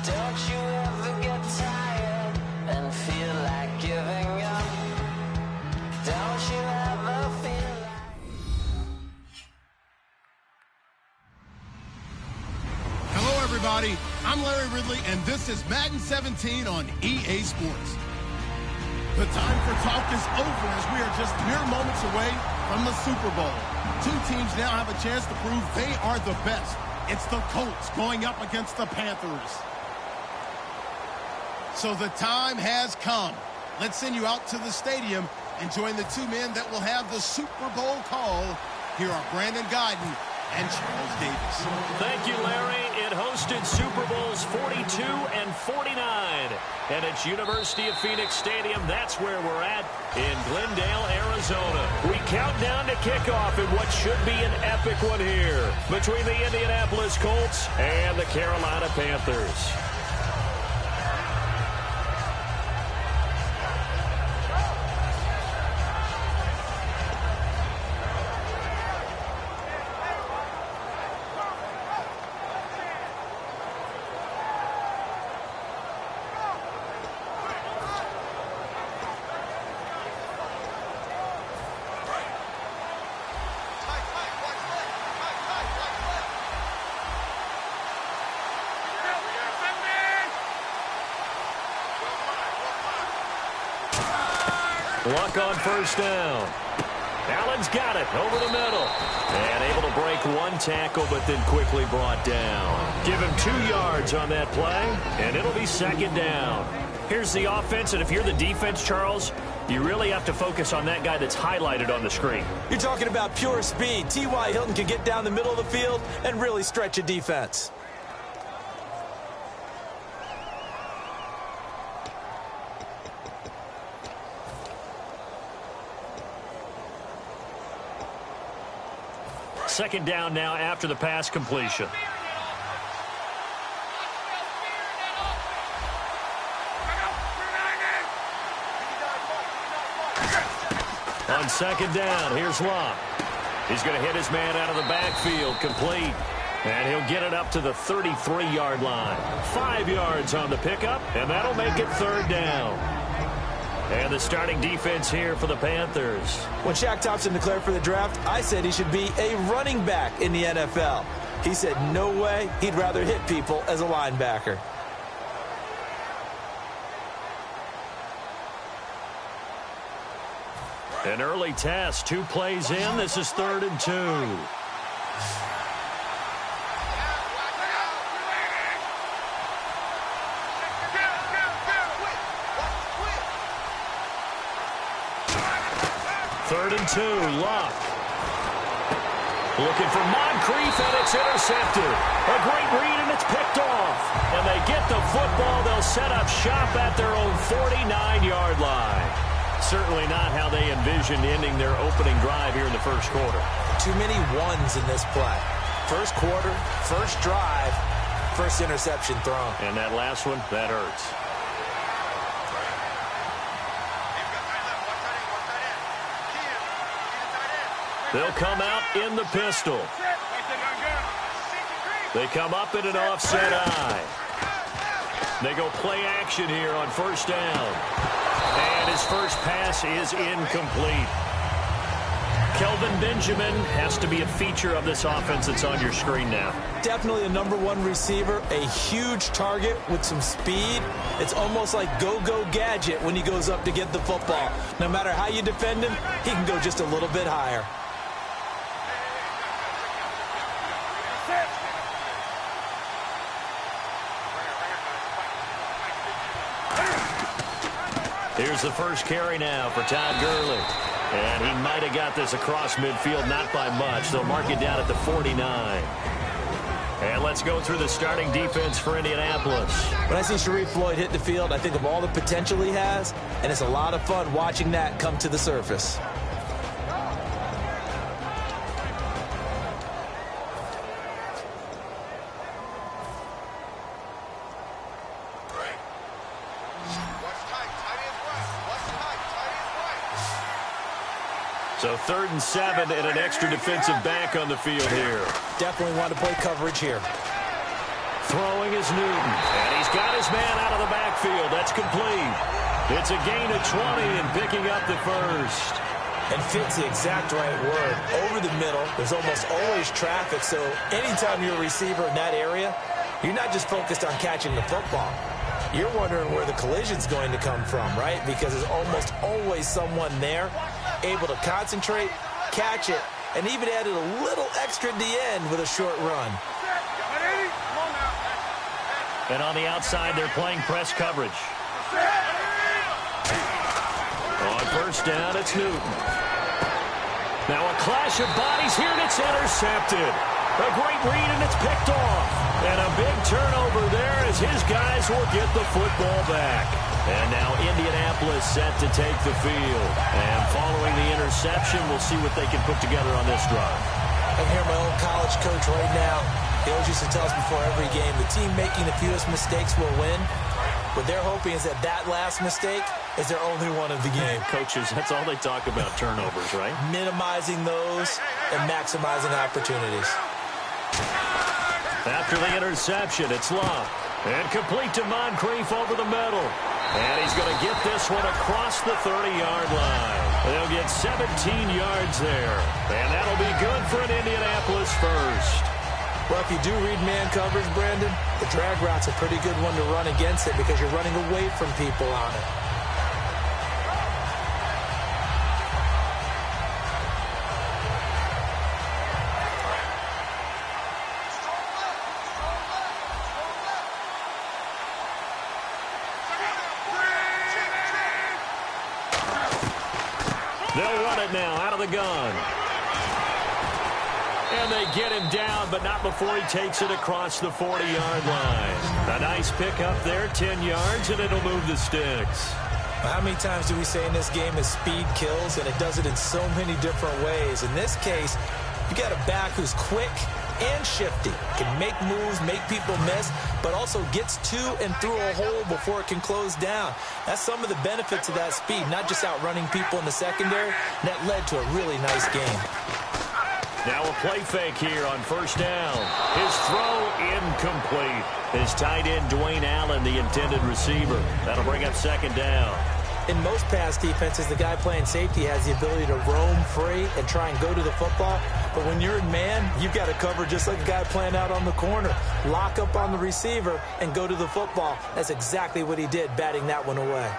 Don't you ever get tired and feel like giving up? Don't you ever feel like... Hello, everybody. I'm Larry Ridley, and this is Madden 17 on EA Sports. The time for talk is over as we are just mere moments away from the Super Bowl. Two teams now have a chance to prove they are the best. It's the Colts going up against the Panthers. So the time has come. Let's send you out to the stadium and join the two men that will have the Super Bowl call. Here are Brandon Guyton and Charles Davis. Thank you, Larry. It hosted Super Bowls 42 and 49. And it's University of Phoenix Stadium. That's where we're at in Glendale, Arizona. We count down to kickoff in what should be an epic one here between the Indianapolis Colts and the Carolina Panthers. Luck on first down. Allen's got it over the middle. And able to break one tackle, but then quickly brought down. Give him 2 yards on that play, and it'll be second down. Here's the offense, and if you're the defense, Charles, you really have to focus on that guy that's highlighted on the screen. You're talking about pure speed. T.Y. Hilton can get down the middle of the field and really stretch a defense. Second down now after the pass completion. On second down, here's Locke. He's going to hit his man out of the backfield, complete. And he'll get it up to the 33-yard line. 5 yards on the pickup, and that'll make it third down. And the starting defense here for the Panthers. When Shaq Thompson declared for the draft, I said he should be a running back in the NFL. He said no way, he'd rather hit people as a linebacker. An early test, 2 plays in. This is 3rd and 2. Third and 2, Luck. Looking for Moncrief, and it's intercepted. A great read, and it's picked off. And they get the football. They'll set up shop at their own 49-yard line. Certainly not how they envisioned ending their opening drive here in the first quarter. Too many ones in this play. First quarter, first drive, first interception thrown. And that last one, that hurts. They'll come out in the pistol. They come up in an offset eye. They go play action here on first down. And his first pass is incomplete. Kelvin Benjamin has to be a feature of this offense that's on your screen now. Definitely a #1 receiver, a huge target with some speed. It's almost like go-go gadget when he goes up to get the football. No matter how you defend him, he can go just a little bit higher. Here's the first carry now for Todd Gurley. And he might have got this across midfield, not by much. They'll mark it down at the 49. And let's go through the starting defense for Indianapolis. When I see Sharif Floyd hit the field, I think of all the potential he has, and it's a lot of fun watching that come to the surface. So 3rd and 7 and an extra defensive back on the field here. Definitely want to play coverage here. Throwing is Newton. And he's got his man out of the backfield. That's complete. It's a gain of 20 and picking up the first. And fit's the exact right word. Over the middle, there's almost always traffic, so anytime you're a receiver in that area, you're not just focused on catching the football. You're wondering where the collision's going to come from, right? Because there's almost always someone there able to concentrate, catch it, and even added a little extra at the end with a short run. And on the outside, they're playing press coverage. On first down, it's Newton. Now a clash of bodies here, and it's intercepted. A great read, and it's picked off. And a big turnover there as his guys will get the football back. And now Indianapolis set to take the field. And following the interception, we'll see what they can put together on this drive. I hear my old college coach right now. He always used to tell us before every game, the team making the fewest mistakes will win. What they're hoping is that last mistake is their only one of the game. Coaches, that's all they talk about, turnovers, right? Minimizing those and maximizing opportunities. After the interception, it's Love. And complete to Moncrief over the middle. And he's going to get this one across the 30-yard line. They'll get 17 yards there. And that'll be good for an Indianapolis first. Well, if you do read man coverage, Brandon, the drag route's a pretty good one to run against it because you're running away from people on it. They'll run it now out of the gun. And they get him down, but not before he takes it across the 40-yard line. A nice pickup there, 10 yards, and it'll move the sticks. Well, how many times do we say in this game that speed kills, and it does it in so many different ways? In this case, you got a back who's quick and shifty, can make moves, make people miss, but also gets to and through a hole before it can close down. That's some of the benefits of that speed, not just outrunning people in the secondary. That led to a really nice game. Now a play fake here on first down. His throw incomplete. His tight end, Dwayne Allen, the intended receiver. That'll bring up second down. In most pass defenses, the guy playing safety has the ability to roam free and try and go to the football. But when you're in man, you've got to cover just like the guy playing out on the corner. Lock up on the receiver and go to the football. That's exactly what he did, batting that one away.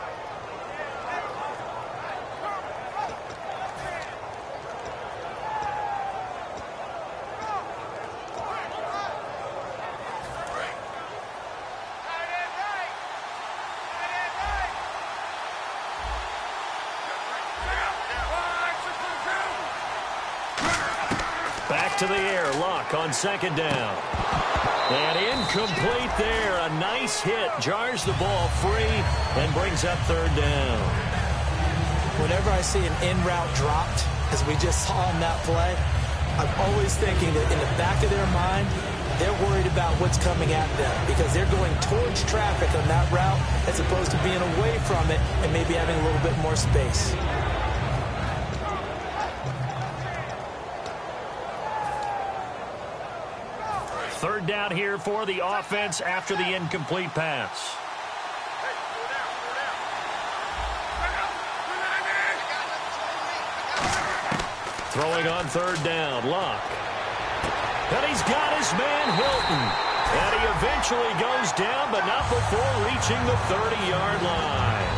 Back to the air, Luck on second down. And incomplete there. A nice hit. Jars the ball free and brings up third down. Whenever I see an in-route dropped, as we just saw on that play, I'm always thinking that in the back of their mind, they're worried about what's coming at them because they're going towards traffic on that route as opposed to being away from it and maybe having a little bit more space. Third down here for the offense after the incomplete pass. Throwing on third down, Luck. And he's got his man Hilton. And he eventually goes down, but not before reaching the 30-yard line.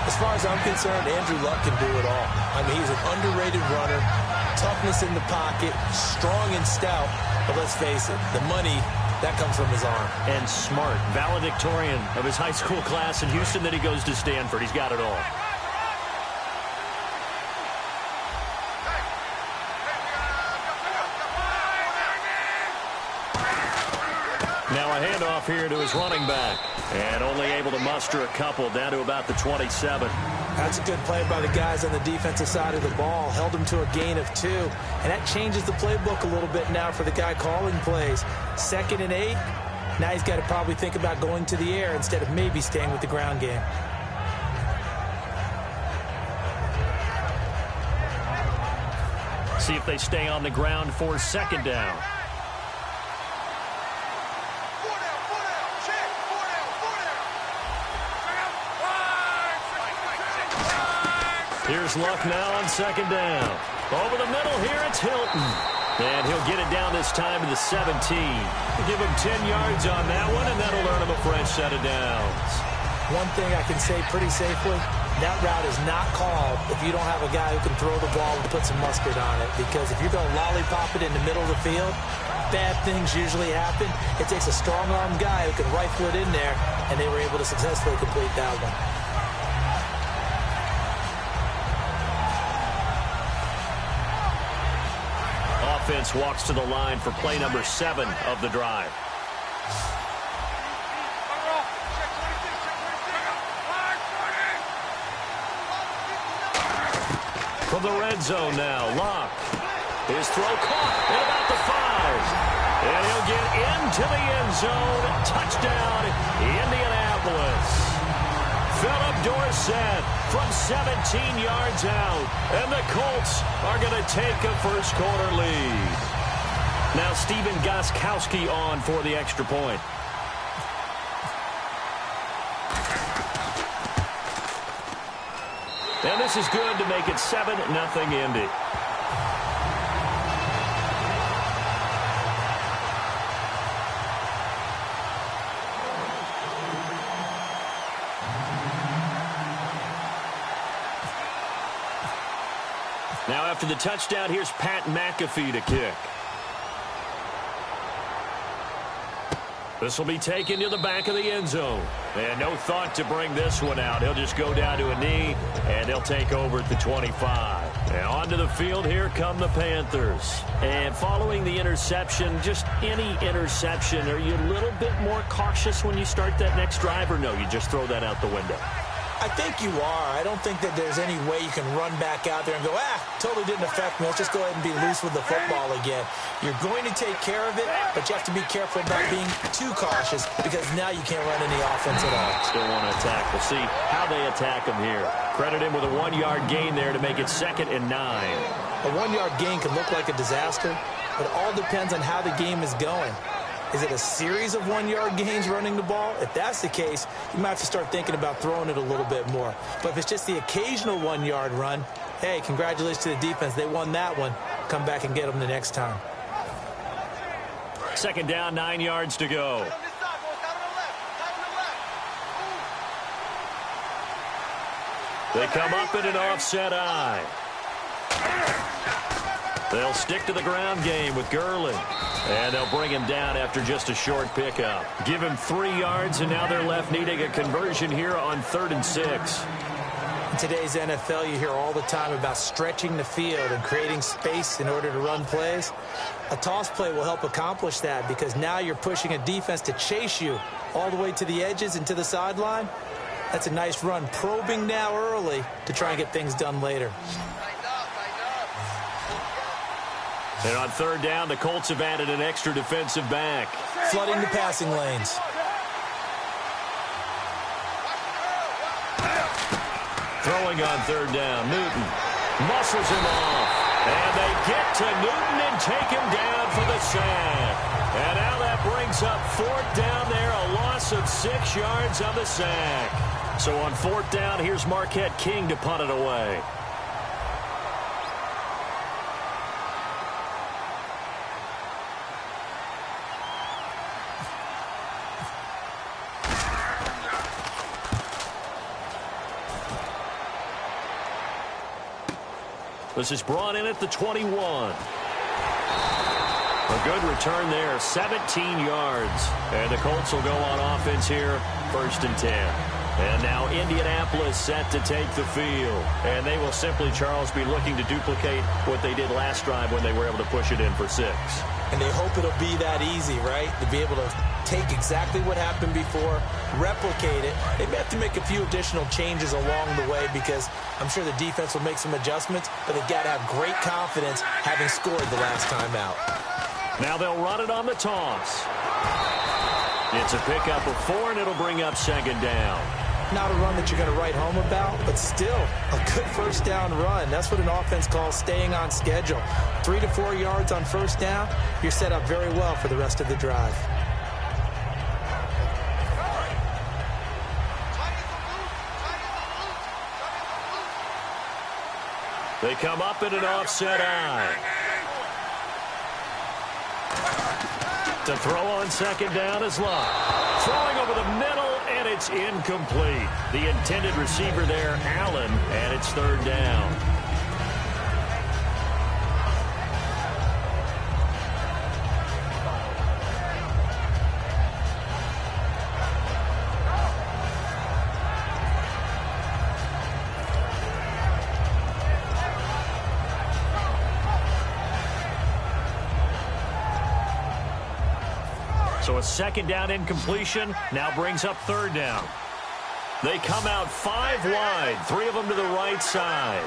As far as I'm concerned, Andrew Luck can do it all. I mean, he's an underrated runner, toughness in the pocket, strong and stout. But let's face it, the money, that comes from his arm. And smart, valedictorian of his high school class in Houston, then he goes to Stanford. He's got it all. Now a handoff here to his running back. And only able to muster a couple down to about the 27. That's a good play by the guys on the defensive side of the ball. Held him to a gain of 2. And that changes the playbook a little bit now for the guy calling plays. 2nd and 8. Now he's got to probably think about going to the air instead of maybe staying with the ground game. See if they stay on the ground for second down. Here's Luck now on second down. Over the middle here, it's Hilton. And he'll get it down this time to the 17. Give him 10 yards on that one, and that'll earn him a fresh set of downs. One thing I can say pretty safely, that route is not called if you don't have a guy who can throw the ball and put some mustard on it. Because if you're going to lollipop it in the middle of the field, bad things usually happen. It takes a strong-arm guy who can rifle it in there, and they were able to successfully complete that one. Offense walks to the line for play number 7 of the drive. From the red zone now, Luck. His throw caught at about the 5. And he'll get into the end zone. Touchdown, Indianapolis. Philip Dorsett from 17 yards out. And the Colts are going to take a first-quarter lead. Now Stephen Gostkowski on for the extra point. And this is good to make it 7-0 Indy. Now after the touchdown, here's Pat McAfee to kick. This will be taken to the back of the end zone. And no thought to bring this one out. He'll just go down to a knee, and they'll take over at the 25. And onto the field, here come the Panthers. And following the interception, just any interception, are you a little bit more cautious when you start that next drive, or no, you just throw that out the window? I think you are. I don't think that there's any way you can run back out there and go, totally didn't affect me. Let's just go ahead and be loose with the football again. You're going to take care of it, but you have to be careful about being too cautious because now you can't run any offense at all. Still want to attack. We'll see how they attack him here. Credit him with a 1-yard gain there to make it 2nd and 9. A 1-yard gain can look like a disaster, but it all depends on how the game is going. Is it a series of 1-yard gains running the ball? If that's the case, you might have to start thinking about throwing it a little bit more. But if it's just the occasional 1-yard run, hey, congratulations to the defense. They won that one. Come back and get them the next time. 2nd down, 9 yards to go. They come up in an offset eye. They'll stick to the ground game with Gurley. And they'll bring him down after just a short pickup. Give him 3 yards, and now they're left needing a conversion here on 3rd and 6. In today's NFL, you hear all the time about stretching the field and creating space in order to run plays. A toss play will help accomplish that because now you're pushing a defense to chase you all the way to the edges and to the sideline. That's a nice run, probing now early to try and get things done later. And on 3rd down, the Colts have added an extra defensive back. Flooding the passing lanes. Throwing on 3rd down, Newton muscles him off. And they get to Newton and take him down for the sack. And now that brings up 4th down there, a loss of 6 yards on the sack. So on 4th down, here's Marquette King to punt it away. This is brought in at the 21. A good return there, 17 yards. And the Colts will go on offense here, 1st and 10. And now Indianapolis set to take the field. And they will simply, Charles, be looking to duplicate what they did last drive when they were able to push it in for 6. And they hope it'll be that easy, right? To be able to take exactly what happened before, replicate it. They may have to make a few additional changes along the way because I'm sure the defense will make some adjustments, but they've got to have great confidence having scored the last time out. Now they'll run it on the toss. It's a pickup of 4, and it'll bring up 2nd down. Not a run that you're going to write home about, but still a good 1st down run. That's what an offense calls staying on schedule. 3 to 4 yards on 1st down, you're set up very well for the rest of the drive. They come up in an offset eye. To throw on second down is Love. Throwing over the middle, and it's incomplete. The intended receiver there, Allen, and it's third down. So a second down incompletion now brings up third down. They come out 5 wide, 3 of them to the right side.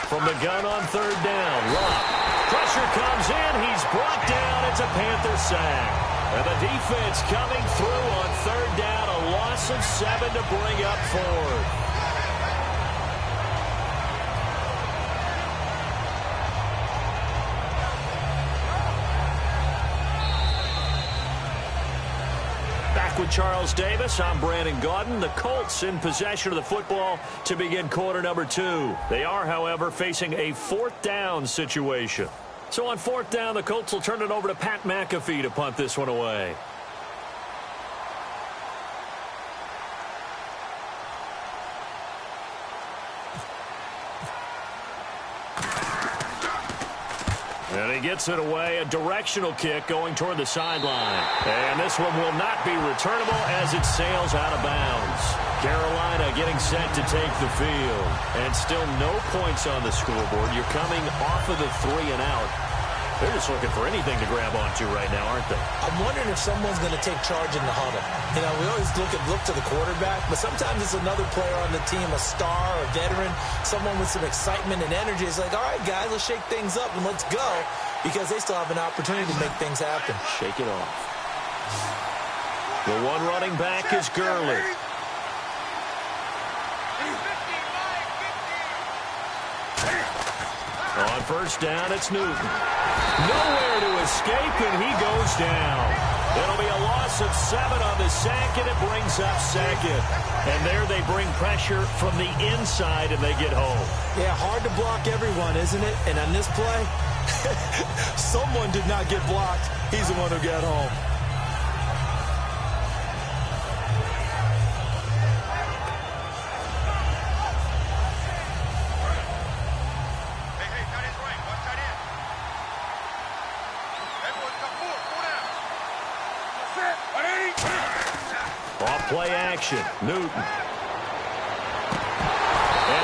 From the gun on third down, Love. Pressure comes in. He's brought down. It's a Panther sack. And the defense coming through on third down. A loss of 7 to bring up fourth. With Charles Davis, I'm Brandon Gaudin. The Colts in possession of the football to begin quarter number 2. They are, however, facing a fourth down situation. So on fourth down, the Colts will turn it over to Pat McAfee to punt this one away. And he gets it away, a directional kick going toward the sideline. And this one will not be returnable as it sails out of bounds. Carolina getting set to take the field. And still no points on the scoreboard. You're coming off of the 3 and out. They're just looking for anything to grab onto right now, aren't they? I'm wondering if someone's going to take charge in the huddle. You know, we always look to the quarterback, but sometimes it's another player on the team, a star, a veteran, someone with some excitement and energy. It's like, all right, guys, let's shake things up and let's go, because they still have an opportunity to make things happen. Shake it off. The one running back is Gurley. On first down, it's Newton. Nowhere to escape, and he goes down. It'll be a loss of 7 on the sack, and it brings up second. And there they bring pressure from the inside, and they get home. Yeah, hard to block everyone, isn't it? And on this play, someone did not get blocked. He's the one who got home. Play action. Newton. And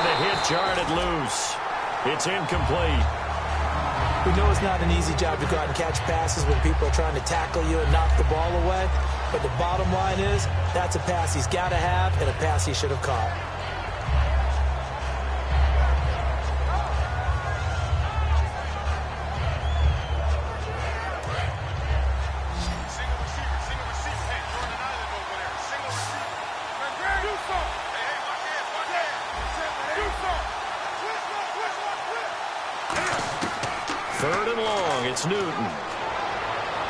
the hit jarred loose. It's incomplete. We know it's not an easy job to go out and catch passes when people are trying to tackle you and knock the ball away. But the bottom line is, that's a pass he's got to have and a pass he should have caught. Third and long, it's Newton.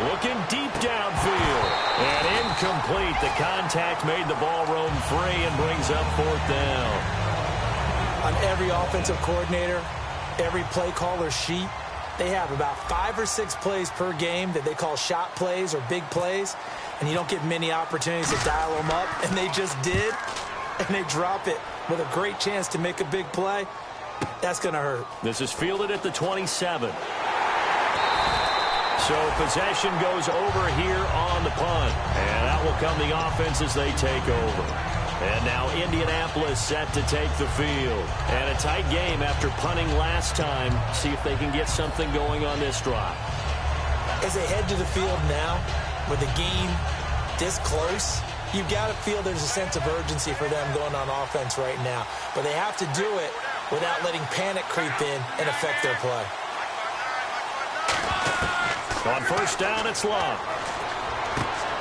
Looking deep downfield. And incomplete. The contact made the ball roam free and brings up fourth down. On every offensive coordinator, every play caller sheet, they have about 5 or 6 plays per game that they call shot plays or big plays. And you don't get many opportunities to dial them up. And they just did. And they drop it with a great chance to make a big play. That's going to hurt. This is fielded at the 27. So possession goes over here on the punt. And out will come the offense as they take over. And now Indianapolis set to take the field. And a tight game after punting last time. See if they can get something going on this drive. As they head to the field now, with the game this close, you've got to feel there's a sense of urgency for them going on offense right now. But they have to do it without letting panic creep in and affect their play. On first down, it's Love.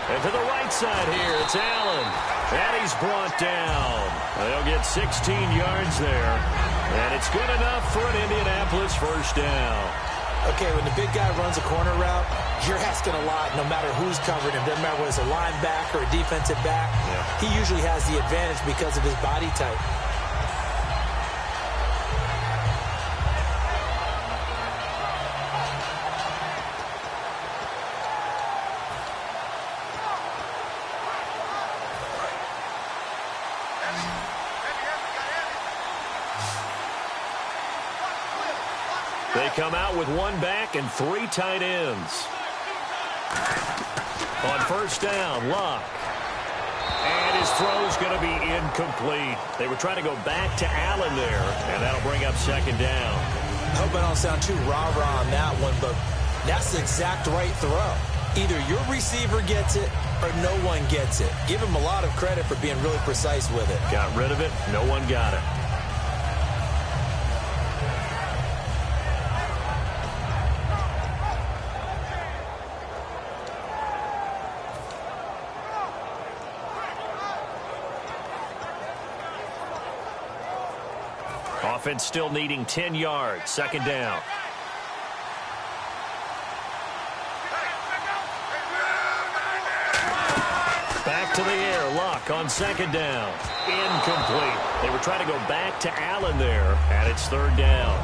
And to the right side here, it's Allen. And he's brought down. They'll get 16 yards there. And it's good enough for an Indianapolis first down. Okay, when the big guy runs a corner route, you're asking a lot no matter who's covering him. Doesn't matter whether it's a linebacker or a defensive back. Yeah. He usually has the advantage because of his body type. They come out with one back and 3 tight ends. On first down, Luck. And his throw's going to be incomplete. They were trying to go back to Allen there, and that'll bring up second down. I hope I don't sound too rah-rah on that one, but that's the exact right throw. Either your receiver gets it or no one gets it. Give him a lot of credit for being really precise with it. Got rid of it. No one got it. Offense still needing 10 yards. Second down. Back to the air. Luck on second down. Incomplete. They were trying to go back to Allen there, and it's third down.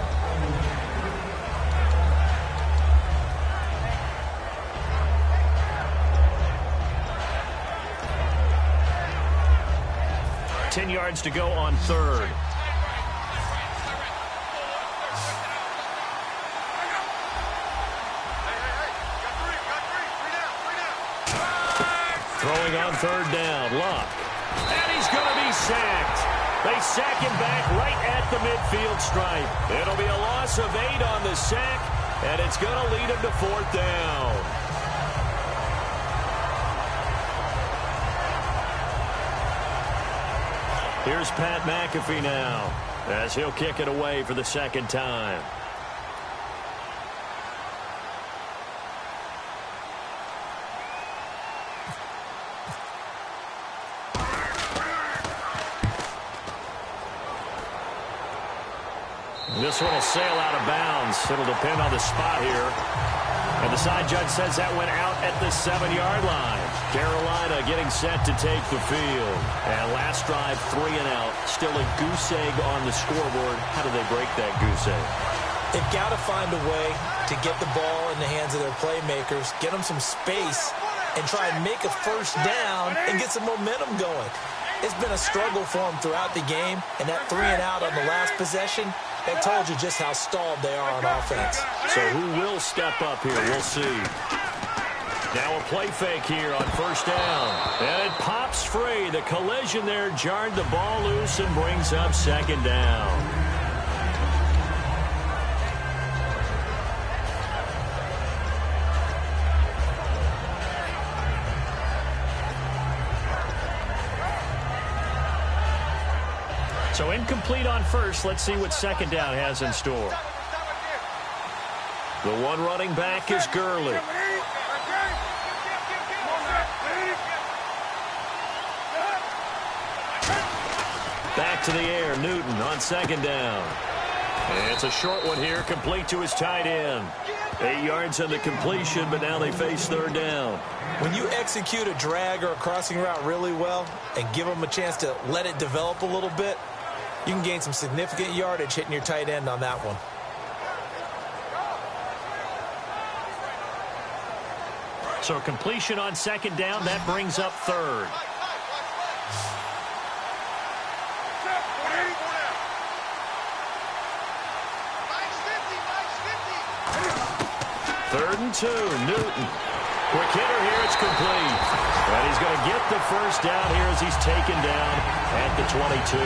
Ten yards to go on third. Throwing on third down, Luck. And he's going to be sacked. They sack him back right at the midfield stripe. It'll be a loss of 8 on the sack, and it's going to lead him to fourth down. Here's Pat McAfee now, as he'll kick it away for the second time. This one will sail out of bounds. It'll depend on the spot here. And the side judge says that went out at the 7-yard line. Carolina getting set to take the field. And last drive, 3 and out. Still a goose egg on the scoreboard. How do they break that goose egg? They've got to find a way to get the ball in the hands of their playmakers, get them some space, and try and make a first down and get some momentum going. It's been a struggle for them throughout the game, and that 3 and out on the last possession, that told you just how stalled they are on offense. So who will step up here? We'll see. Now a play fake here on first down. And it pops free. The collision there jarred the ball loose and brings up second down. So incomplete on first. Let's see what second down has in store. The one running back is Gurley. Back to the air, Newton on second down. And it's a short one here, complete to his tight end. 8 yards on the completion, but now they face third down. When you execute a drag or a crossing route really well and give them a chance to let it develop a little bit, you can gain some significant yardage hitting your tight end on that one. So completion on second down, that brings up third. Third and 2, Newton. Quick hitter here, it's complete. And he's going to get the first down here as he's taken down at the 22.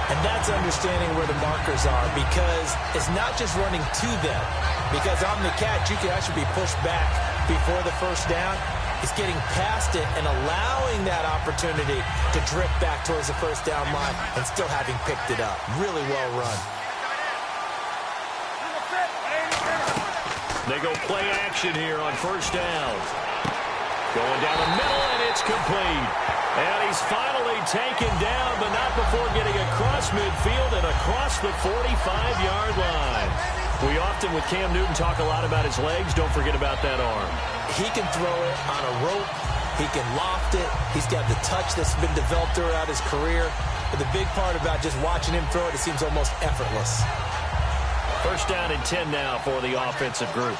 And that's understanding where the markers are, because it's not just running to them. Because on the catch, you can actually be pushed back before the first down. It's getting past it and allowing that opportunity to drift back towards the first down line and still having picked it up. Really well run. They go play action here on first down. Going down the middle, and it's complete. And he's finally taken down, but not before getting across midfield and across the 45-yard line. We often, with Cam Newton, talk a lot about his legs. Don't forget about that arm. He can throw it on a rope. He can loft it. He's got the touch that's been developed throughout his career. But the big part about just watching him throw it, it seems almost effortless. First down and 10 now for the offensive group.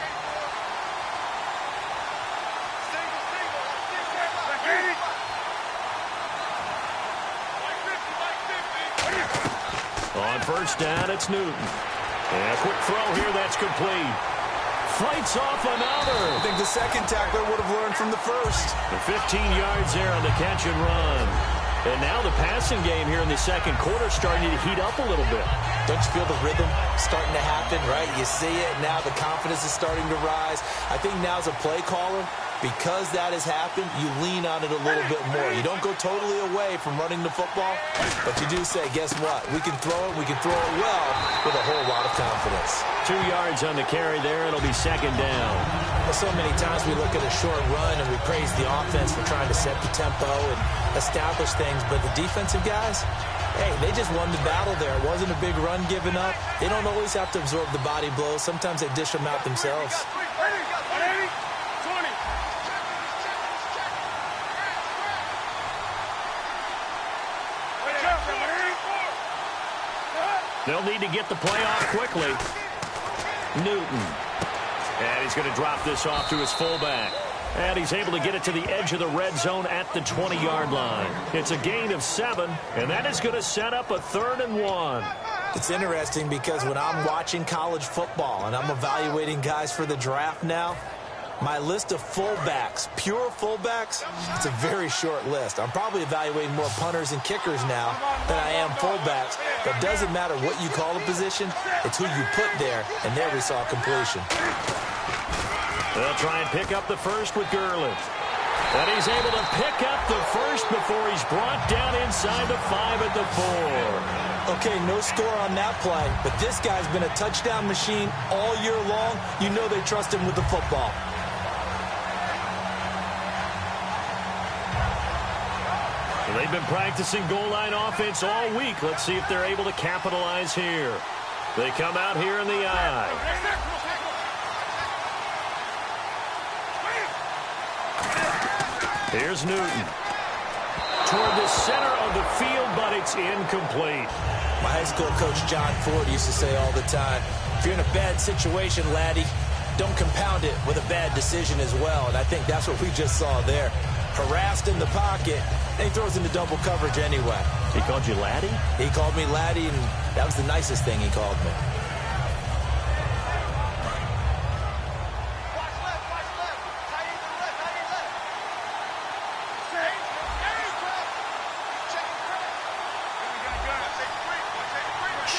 On first down, it's Newton. And a quick throw here, that's complete. Fights off another. I think the second tackler would have learned from the first. The 15 yards there on the catch and run. And now the passing game here in the second quarter starting to heat up a little bit. Don't you feel the rhythm starting to happen, right? You see it, now the confidence is starting to rise. I think now as a play caller, because that has happened, you lean on it a little bit more. You don't go totally away from running the football, but you do say, guess what? We can throw it well with a whole lot of confidence. 2 yards on the carry there. It'll be second down. Well, so many times we look at a short run and we praise the offense for trying to set the tempo and establish things, but the defensive guys, hey, they just won the battle there. It wasn't a big run given up. They don't always have to absorb the body blows. Sometimes they dish them out themselves. They'll need to get the play off quickly. Newton. And he's going to drop this off to his fullback. And he's able to get it to the edge of the red zone at the 20-yard line. It's a gain of 7, and that is going to set up a 3rd and 1. It's interesting because when I'm watching college football and I'm evaluating guys for the draft now, my list of fullbacks, pure fullbacks, it's a very short list. I'm probably evaluating more punters and kickers now than I am fullbacks. But it doesn't matter what you call a position, it's who you put there, and there we saw completion. They'll try and pick up the first with Gurley. And he's able to pick up the first before he's brought down inside the 5 at the 4. Okay, no score on that play, but this guy's been a touchdown machine all year long. You know they trust him with the football. They've been practicing goal line offense all week. Let's see if they're able to capitalize here. They come out here in the eye. Here's Newton. Toward the center of the field, but it's incomplete. My high school coach, John Ford, used to say all the time, if you're in a bad situation, laddie, don't compound it with a bad decision as well. And I think that's what we just saw there. Harassed in the pocket, and he throws into double coverage anyway. He called you laddie? He called me laddie, and that was the nicest thing he called me.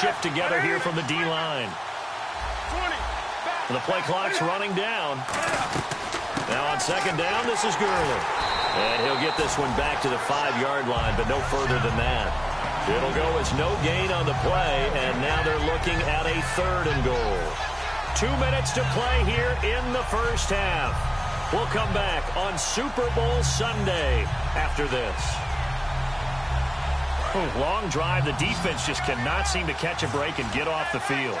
Shift together here from the D-line. The play clock's running down. Now on second down, this is Gurley. And he'll get this one back to the 5-yard line, but no further than that. It'll go as no gain on the play, and now they're looking at a 3rd and goal. 2 minutes to play here in the first half. We'll come back on Super Bowl Sunday after this. Long drive. The defense just cannot seem to catch a break and get off the field.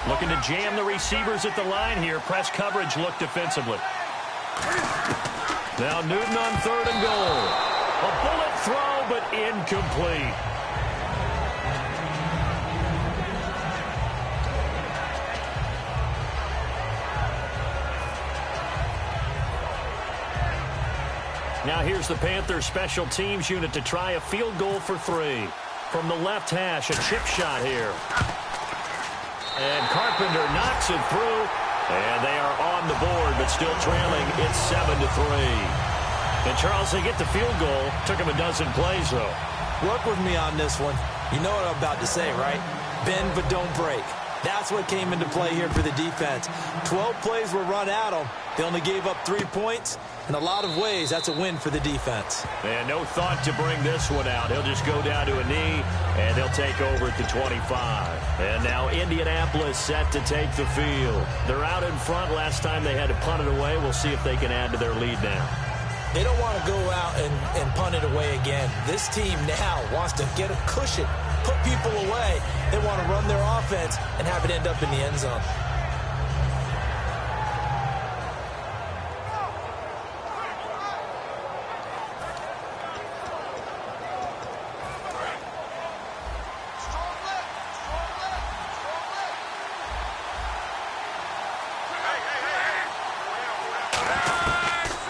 Looking to jam the receivers at the line here. Press coverage look defensively. Now Newton on 3rd and goal. A bullet throw, but incomplete. Now here's the Panthers special teams unit to try a field goal for 3. From the left hash, a chip shot here. And Carpenter knocks it through. And they are on the board, but still trailing. It's 7-3. And Charles, they get the field goal. Took him a dozen plays, though. Work with me on this one. You know what I'm about to say, right? Bend but don't break. That's what came into play here for the defense. 12 plays were run at them. They only gave up 3 points. In a lot of ways, that's a win for the defense. And no thought to bring this one out. He'll just go down to a knee, and they'll take over at the 25. And now Indianapolis set to take the field. They're out in front. Last time they had to punt it away. We'll see if they can add to their lead now. They don't want to go out and punt it away again. This team now wants to get a cushion, put people away. They want to run their offense and have it end up in the end zone.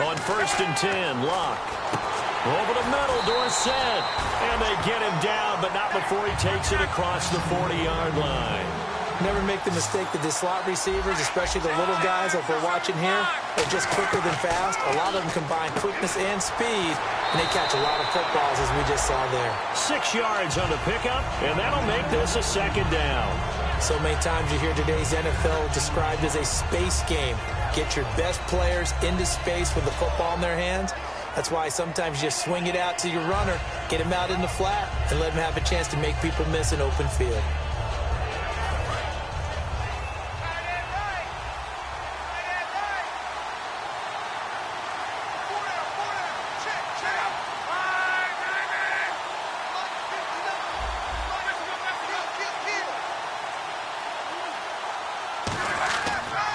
On 1st and 10, Locke. Over the middle, Dorsett. And they get him down, but not before he takes it across the 40-yard line. Never make the mistake that the slot receivers, especially the little guys like we're watching here, are just quicker than fast. A lot of them combine quickness and speed, and they catch a lot of footballs, as we just saw there. 6 yards on the pickup, and that'll make this a second down. So many times you hear today's NFL described as a space game. Get your best players into space with the football in their hands. That's why sometimes you just swing it out to your runner, get him out in the flat, and let him have a chance to make people miss an open field.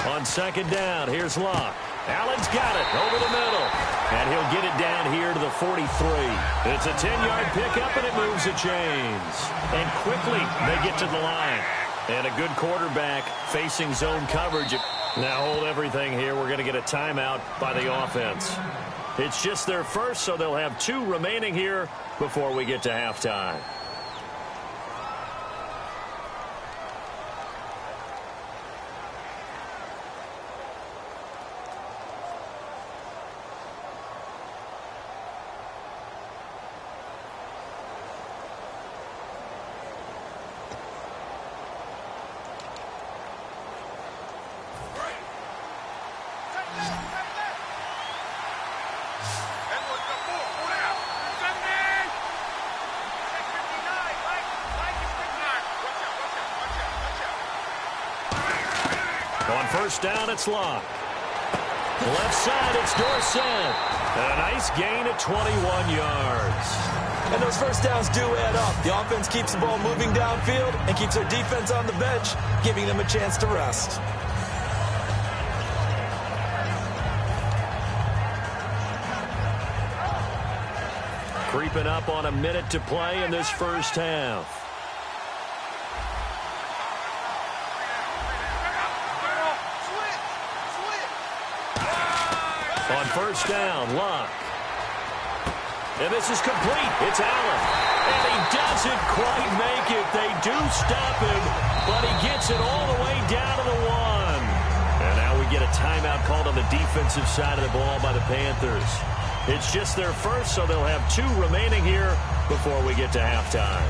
On second down, here's Locke. Allen's got it over the middle. And he'll get it down here to the 43. It's a 10-yard pickup, and it moves the chains. And quickly, they get to the line. And a good quarterback facing zone coverage. Now hold everything here. We're going to get a timeout by the offense. It's just their first, so they'll have 2 remaining here before we get to halftime. On first down, it's Locke. Left side, it's Dorsett. And a nice gain of 21 yards. And those first downs do add up. The offense keeps the ball moving downfield and keeps their defense on the bench, giving them a chance to rest. Creeping up on a minute to play in this first half. On first down, Locke. And this is complete. It's Allen. And he doesn't quite make it. They do stop him, but he gets it all the way down to the 1. And now we get a timeout called on the defensive side of the ball by the Panthers. It's just their first, so they'll have 2 remaining here before we get to halftime.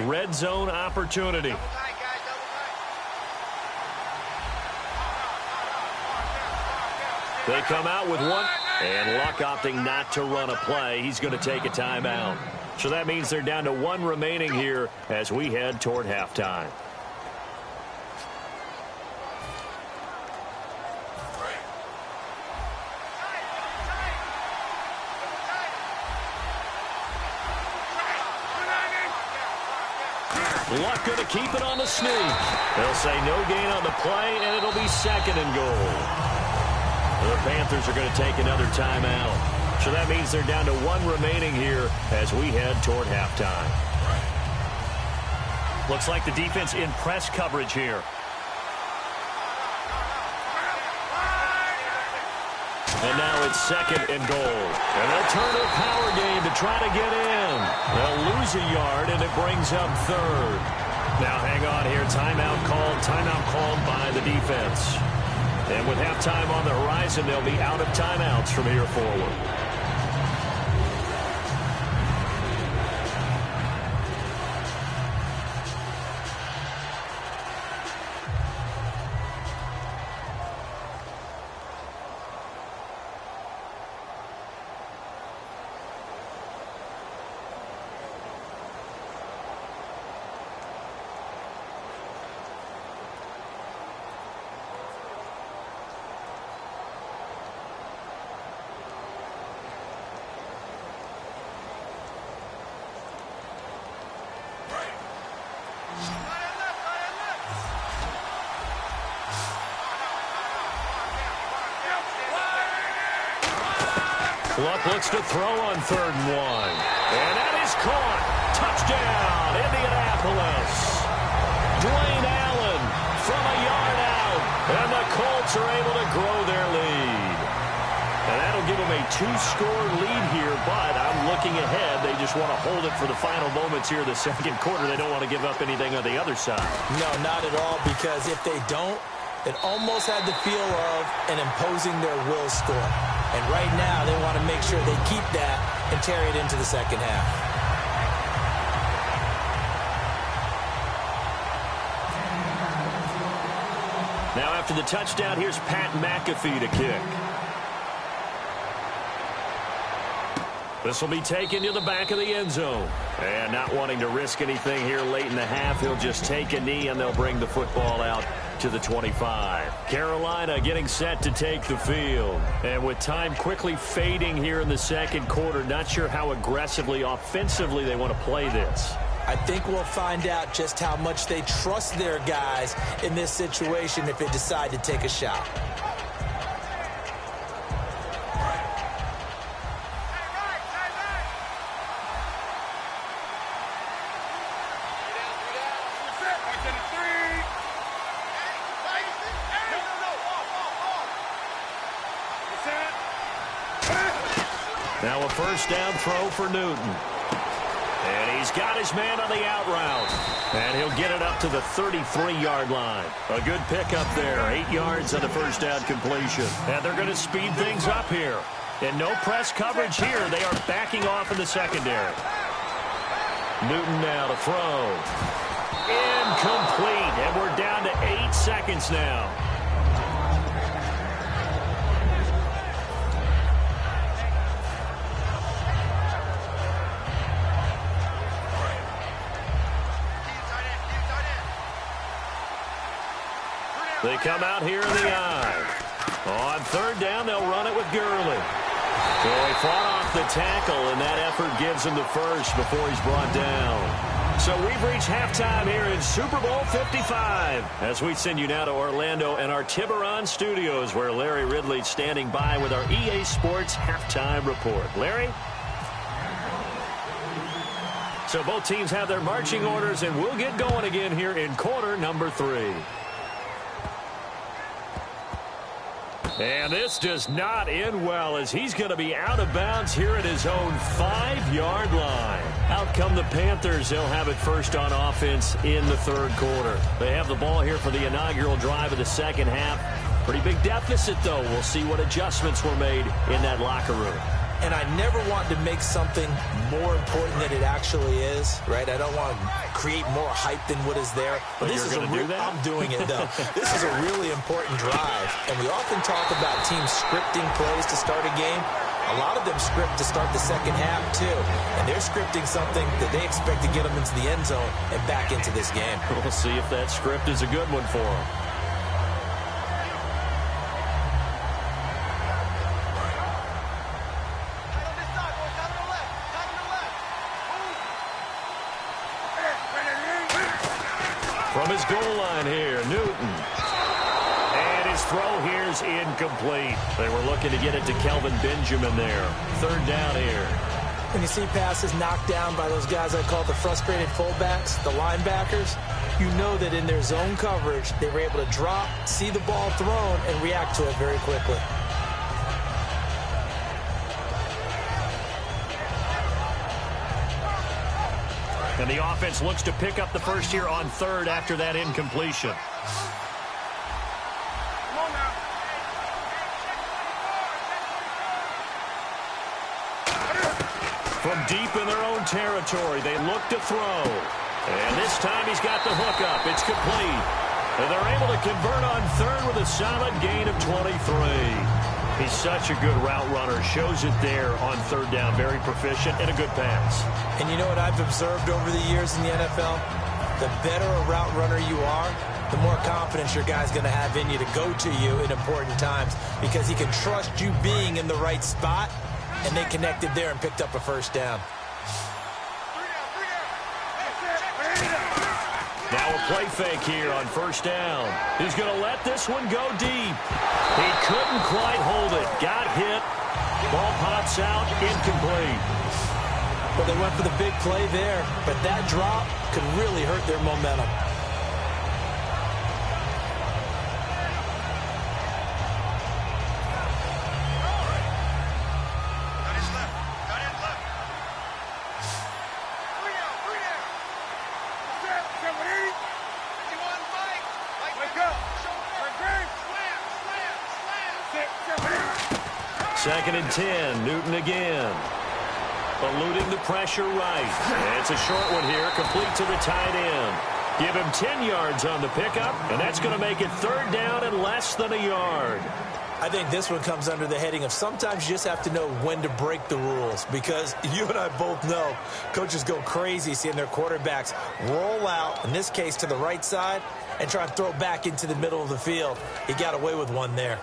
Red zone opportunity. They come out with one, and Luck opting not to run a play. He's going to take a timeout. So that means they're down to 1 remaining here as we head toward halftime. Luck going to keep it on the sneak. They'll say no gain on the play, and it'll be 2nd and goal. The Panthers are going to take another timeout. So that means they're down to 1 remaining here as we head toward halftime. Looks like the defense in press coverage here. And now it's 2nd and goal. And they'll turn their power game to try to get in. They'll lose a yard, and it brings up 3rd. Now hang on here. Timeout called by the defense. And with halftime on the horizon, they'll be out of timeouts from here forward. Luck looks to throw on 3rd and 1. And that is caught. Touchdown, Indianapolis. Dwayne Allen from a yard out. And the Colts are able to grow their lead. And that'll give them a 2-score lead here, but I'm looking ahead. They just want to hold it for the final moments here in the 2nd quarter. They don't want to give up anything on the other side. No, not at all, because if they don't, it almost had the feel of an imposing their will score. And right now, they want to make sure they keep that and carry it into the 2nd half. Now after the touchdown, here's Pat McAfee to kick. This will be taken to the back of the end zone. And not wanting to risk anything here late in the half, he'll just take a knee and they'll bring the football out to the 25. Carolina getting set to take the field. And with time quickly fading here in the 2nd quarter, not sure how aggressively, offensively they want to play this. I think we'll find out just how much they trust their guys in this situation if they decide to take a shot. Now a 1st down throw for Newton. And he's got his man on the out route. And he'll get it up to the 33-yard line. A good pickup there. 8 yards on the 1st down completion. And they're going to speed things up here. And no press coverage here. They are backing off in the secondary. Newton now to throw. Incomplete. And we're down to 8 seconds now. They come out here in the eye. On 3rd down, they'll run it with Gurley. So he fought off the tackle, and that effort gives him the first before he's brought down. So we've reached halftime here in Super Bowl 55. As we send you now to Orlando and our Tiburon studios, where Larry Ridley's standing by with our EA Sports halftime report. Larry? So both teams have their marching orders, and we'll get going again here in quarter number 3. And this does not end well, as he's going to be out of bounds here at his own 5-yard line. Out come the Panthers. They'll have it first on offense in the 3rd quarter. They have the ball here for the inaugural drive of the 2nd half. Pretty big deficit, though. We'll see what adjustments were made in that locker room. And I never want to make something more important than it actually is, right? I don't want to create more hype than what is there. But this is I'm doing it, though. This is a really important drive. And we often talk about teams scripting plays to start a game. A lot of them script to start the 2nd half, too. And they're scripting something that they expect to get them into the end zone and back into this game. We'll see if that script is a good one for them. From his goal line here, Newton. And his throw here is incomplete. They were looking to get it to Kelvin Benjamin there. 3rd down here. When you see passes knocked down by those guys I call the frustrated fullbacks, the linebackers, you know that in their zone coverage, they were able to drop, see the ball thrown, and react to it very quickly. And the offense looks to pick up the first here on 3rd after that incompletion. From deep in their own territory, they look to throw. And this time he's got the hook up. It's complete. And they're able to convert on 3rd with a solid gain of 23. He's such a good route runner. Shows it there on 3rd down. Very proficient and a good pass. And you know what I've observed over the years in the NFL? The better a route runner you are, the more confidence your guy's going to have in you to go to you in important times, because he can trust you being in the right spot, and they connected there and picked up a 1st down. Now a play fake here on 1st down. He's going to let this one go deep. He couldn't quite hold it. Got hit, Ball pops out, incomplete. Well, they went for the big play there, but that drop could really hurt their momentum. Second and 10, Newton again. Eluding the pressure right. It's a short one here, complete to the tight end. Give him 10 yards on the pickup, and that's going to make it third down and less than a yard. I think this one comes under the heading of sometimes you just have to know when to break the rules, because you and I both know coaches go crazy seeing their quarterbacks roll out, in this case to the right side, and try to throw it back into the middle of the field. He got away with one there.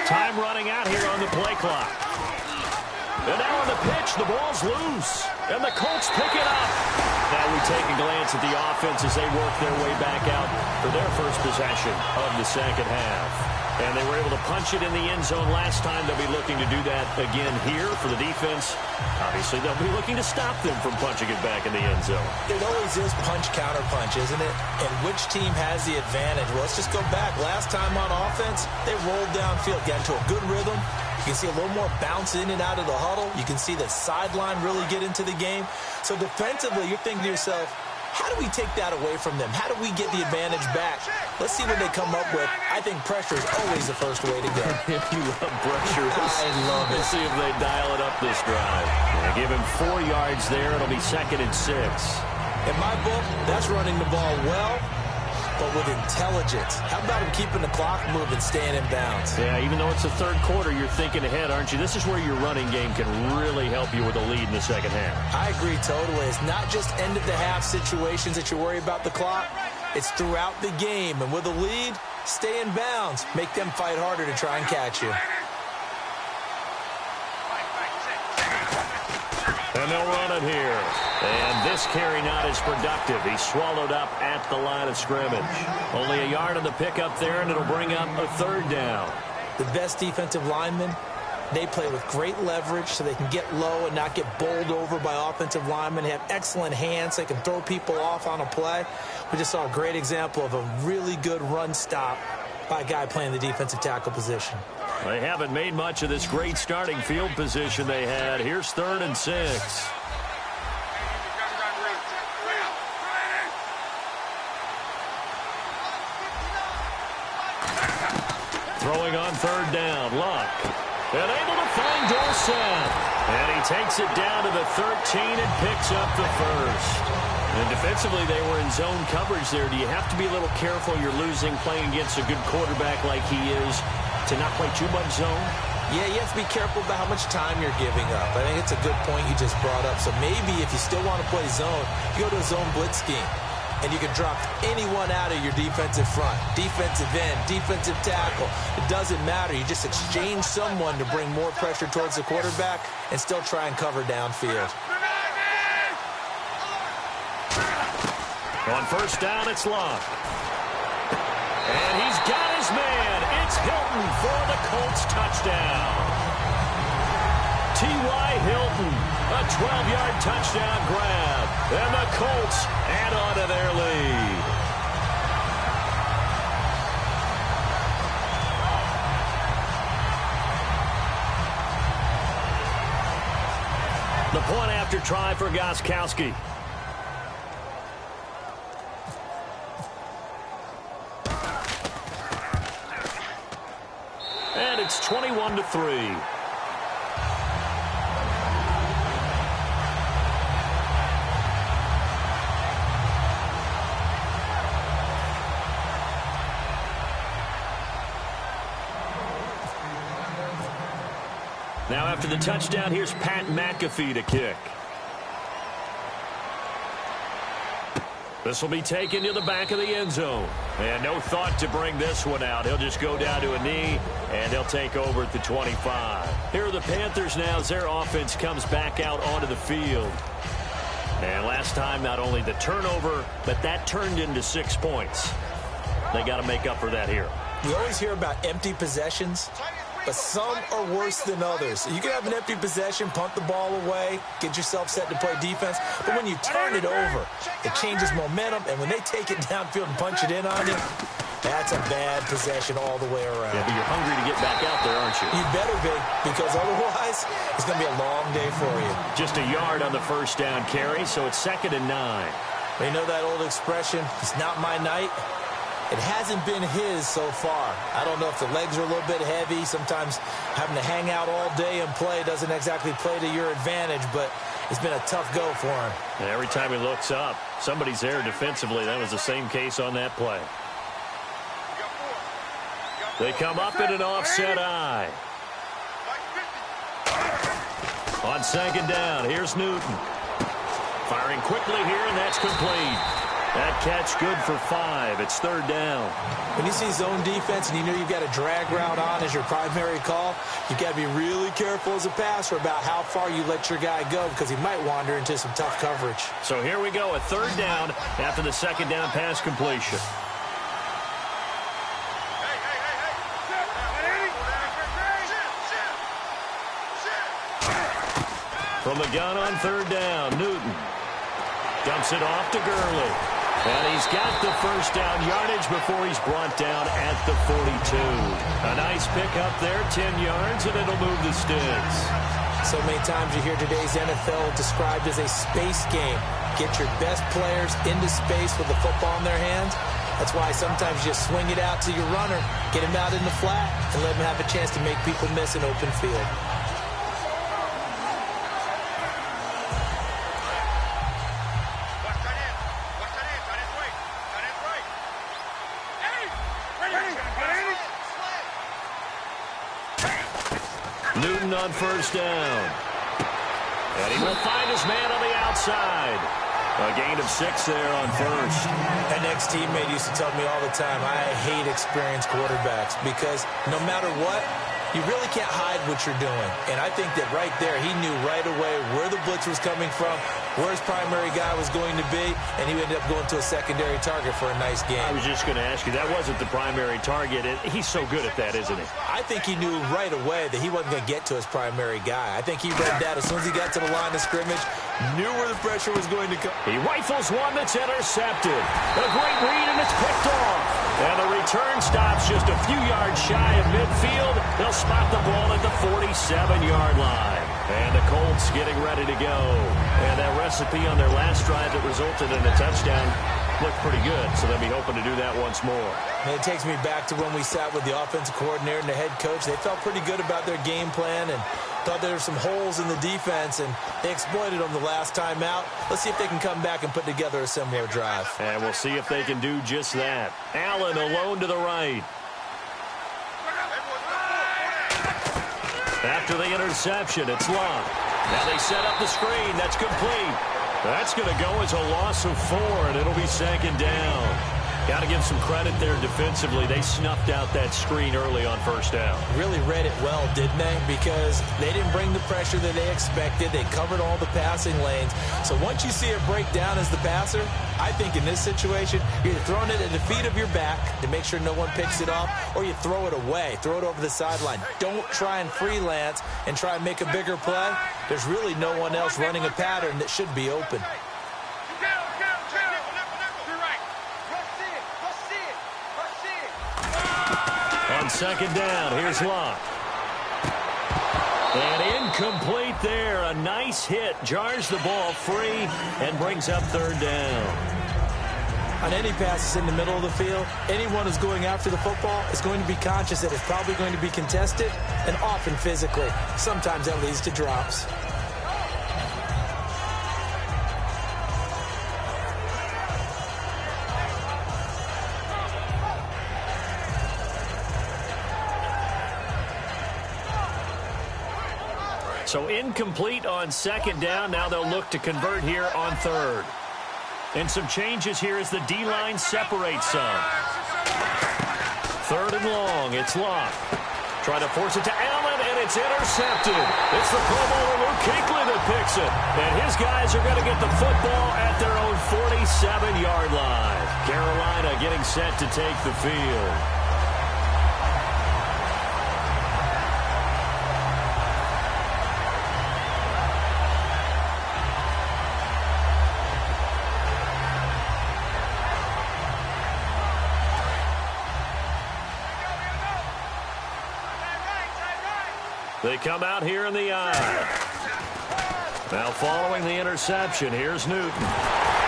Time running out here on the play clock. And now on the pitch, the ball's loose. And the Colts pick it up. Now we take a glance at the offense as they work their way back out for their first possession of the second half. And they were able to punch it in the end zone last time. They'll be looking to do that again here for the defense. Obviously, they'll be looking to stop them from punching it back in the end zone. It always is punch-counter-punch, isn't it? And which team has the advantage? Well, let's just go back. Last time on offense, they rolled downfield, got into a good rhythm. You can see a little more bounce in and out of the huddle. You can see the sideline really get into the game. So defensively, you're thinking to yourself, how do we take that away from them? How do we get the advantage back? Let's see what they come up with. I think pressure is always the first way to go. If you love pressure, I love it. Let's see if they dial it up this drive. They give him 4 yards there. It'll be 2nd and 6. In my book, that's running the ball well, but with intelligence. How about him keeping the clock moving, staying in bounds? Yeah, even though it's the third quarter, you're thinking ahead, aren't you? This is where your running game can really help you with a lead in the second half. I agree totally. It's not just end-of-the-half situations that you worry about the clock. It's throughout the game. And with a lead, stay in bounds. Make them fight harder to try and catch you. And they'll run it here. And this carry not as productive. He's swallowed up at the line of scrimmage. Only a yard on the pickup there, and it'll bring up a third down. The best defensive linemen, they play with great leverage so they can get low and not get bowled over by offensive linemen. They have excellent hands. They can throw people off on a play. We just saw a great example of a really good run stop by a guy playing the defensive tackle position. They haven't made much of this great starting field position they had. Here's 3rd and 6. Throwing on 3rd down, Luck. And able to find Dorsett. And he takes it down to the 13 and picks up the first. And defensively, they were in zone coverage there. Do you have to be a little careful? You're losing playing against a good quarterback like he is to not play too much zone? Yeah, you have to be careful about how much time you're giving up. I think it's a good point you just brought up. So maybe if you still want to play zone, you go to a zone blitz scheme. And you can drop anyone out of your defensive front. Defensive end, defensive tackle. It doesn't matter. You just exchange someone to bring more pressure towards the quarterback and still try and cover downfield. On 1st down, it's Luck. And he's got his man. It's Hilton for the Colts touchdown. T.Y. Hilton, a 12-yard touchdown grab. And the Colts add on to their lead. The point after try for Gostkowski. And it's 21-3. Now after the touchdown, here's Pat McAfee to kick. This will be taken to the back of the end zone. And no thought to bring this one out. He'll just go down to a knee, and he'll take over at the 25. Here are the Panthers now as their offense comes back out onto the field. And last time, not only the turnover, but that turned into 6 points. They got to make up for that here. We always hear about empty possessions, but some are worse than others. You can have an empty possession, punt the ball away, get yourself set to play defense, but when you turn it over, it changes momentum, and when they take it downfield and punch it in on you, that's a bad possession all the way around. Yeah, but you're hungry to get back out there, aren't you? You better be, because otherwise, it's going to be a long day for you. Just a yard on the first down carry, so it's 2nd and 9. You know that old expression, it's not my night? It hasn't been his so far. I don't know if the legs are a little bit heavy. Sometimes having to hang out all day and play doesn't exactly play to your advantage, but it's been a tough go for him. And every time he looks up, somebody's there defensively. That was the same case on that play. They come up in an offset eye. On 2nd down, here's Newton. Firing quickly here, and that's complete. That catch good for 5. It's 3rd down. When you see zone defense and you know you've got a drag route on as your primary call, you've got to be really careful as a passer about how far you let your guy go because he might wander into some tough coverage. So here we go, a 3rd down after the 2nd down pass completion. From the gun on 3rd down, Newton dumps it off to Gurley. And he's got the first down yardage before he's brought down at the 42. A nice pick up there, 10 yards, and it'll move the sticks. So many times you hear today's NFL described as a space game. Get your best players into space with the football in their hands. That's why sometimes you just swing it out to your runner, get him out in the flat, and let him have a chance to make people miss an open field. Newton on 1st down. And he will find his man on the outside. A gain of 6 there on 1st. An ex-teammate used to tell me all the time, I hate experienced quarterbacks because no matter what, you really can't hide what you're doing. And I think that right there, he knew right away where the blitz was coming from, where his primary guy was going to be, and he ended up going to a secondary target for a nice game. I was just going to ask you, that wasn't the primary target. He's so good at that, isn't he? I think he knew right away that he wasn't going to get to his primary guy. I think he read that as soon as he got to the line of scrimmage, knew where the pressure was going to come. He rifles one that's intercepted. A great read, and it's picked off. And the return stops just a few yards shy of midfield. They'll spot the ball at the 47-yard line. And the Colts getting ready to go. And that recipe on their last drive that resulted in a touchdown looked pretty good, so they'll be hoping to do that once more. And it takes me back to when we sat with the offensive coordinator and the head coach. They felt pretty good about their game plan and thought there were some holes in the defense, and they exploited them the last time out. Let's see if they can come back and put together a similar drive. And we'll see if they can do just that. Allen alone to the right. After the interception, it's Love. Now they set up the screen. That's complete. That's going to go as a loss of 4, and it'll be 2nd down. Got to give some credit there defensively. They snuffed out that screen early on 1st down. Really read it well, didn't they? Because they didn't bring the pressure that they expected. They covered all the passing lanes. So once you see it break down as the passer, I think in this situation, you're either throwing it at the feet of your back to make sure no one picks it off, or you throw it away, throw it over the sideline. Don't try and freelance and try and make a bigger play. There's really no one else running a pattern that should be open. On 2nd down, here's Locke. And incomplete there. A nice hit. Jars the ball free and brings up 3rd down. On any passes in the middle of the field, anyone who's going after the football is going to be conscious that it's probably going to be contested and often physically. Sometimes that leads to drops. So incomplete on 2nd down. Now they'll look to convert here on 3rd. And some changes here as the D-line separates some. 3rd and long. It's Locke. Try to force it to Allen, and it's intercepted. It's the Pro Bowler Luke Kuechly that picks it. And his guys are going to get the football at their own 47-yard line. Carolina getting set to take the field. They come out here in the eye. Now following the interception, here's Newton.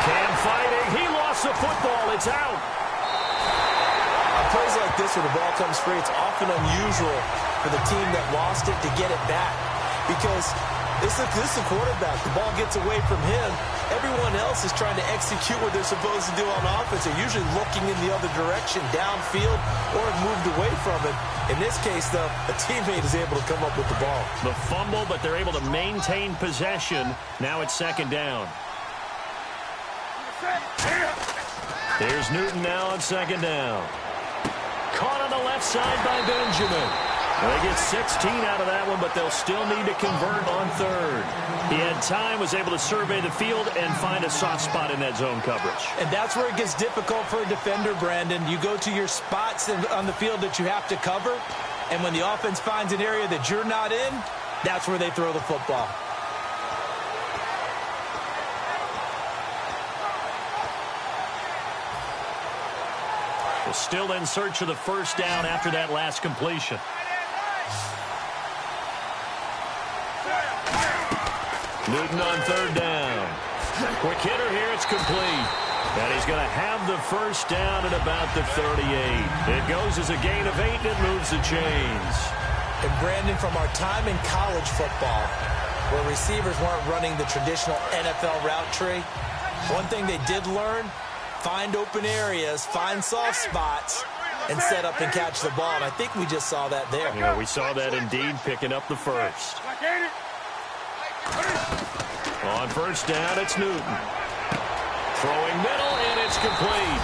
Cam fighting. He lost the football. It's out. On plays like this where the ball comes free, it's often unusual for the team that lost it to get it back. Because this is a quarterback. The ball gets away from him. Everyone else is trying to execute what they're supposed to do on offense. They're usually looking in the other direction, downfield, or moved away from it. In this case, though, a teammate is able to come up with the ball. The fumble, but they're able to maintain possession. Now it's 2nd down. Here's Newton now on 2nd down. Caught on the left side by Benjamin. They get 16 out of that one, but they'll still need to convert on 3rd. He had time, was able to survey the field and find a soft spot in that zone coverage. And that's where it gets difficult for a defender, Brandon. You go to your spots on the field that you have to cover, and when the offense finds an area that you're not in, that's where they throw the football. They're still in search of the 1st down after that last completion. Newton on 3rd down. Quick hitter here. It's complete. And he's going to have the 1st down at about the 38. It goes as a gain of 8, and it moves the chains. And, Brandon, from our time in college football, where receivers weren't running the traditional NFL route tree, one thing they did learn, find open areas, find soft spots, and set up and catch the ball. And I think we just saw that there. Yeah, we saw that indeed, picking up the 1st. On 1st down, it's Newton. Throwing middle, and it's complete.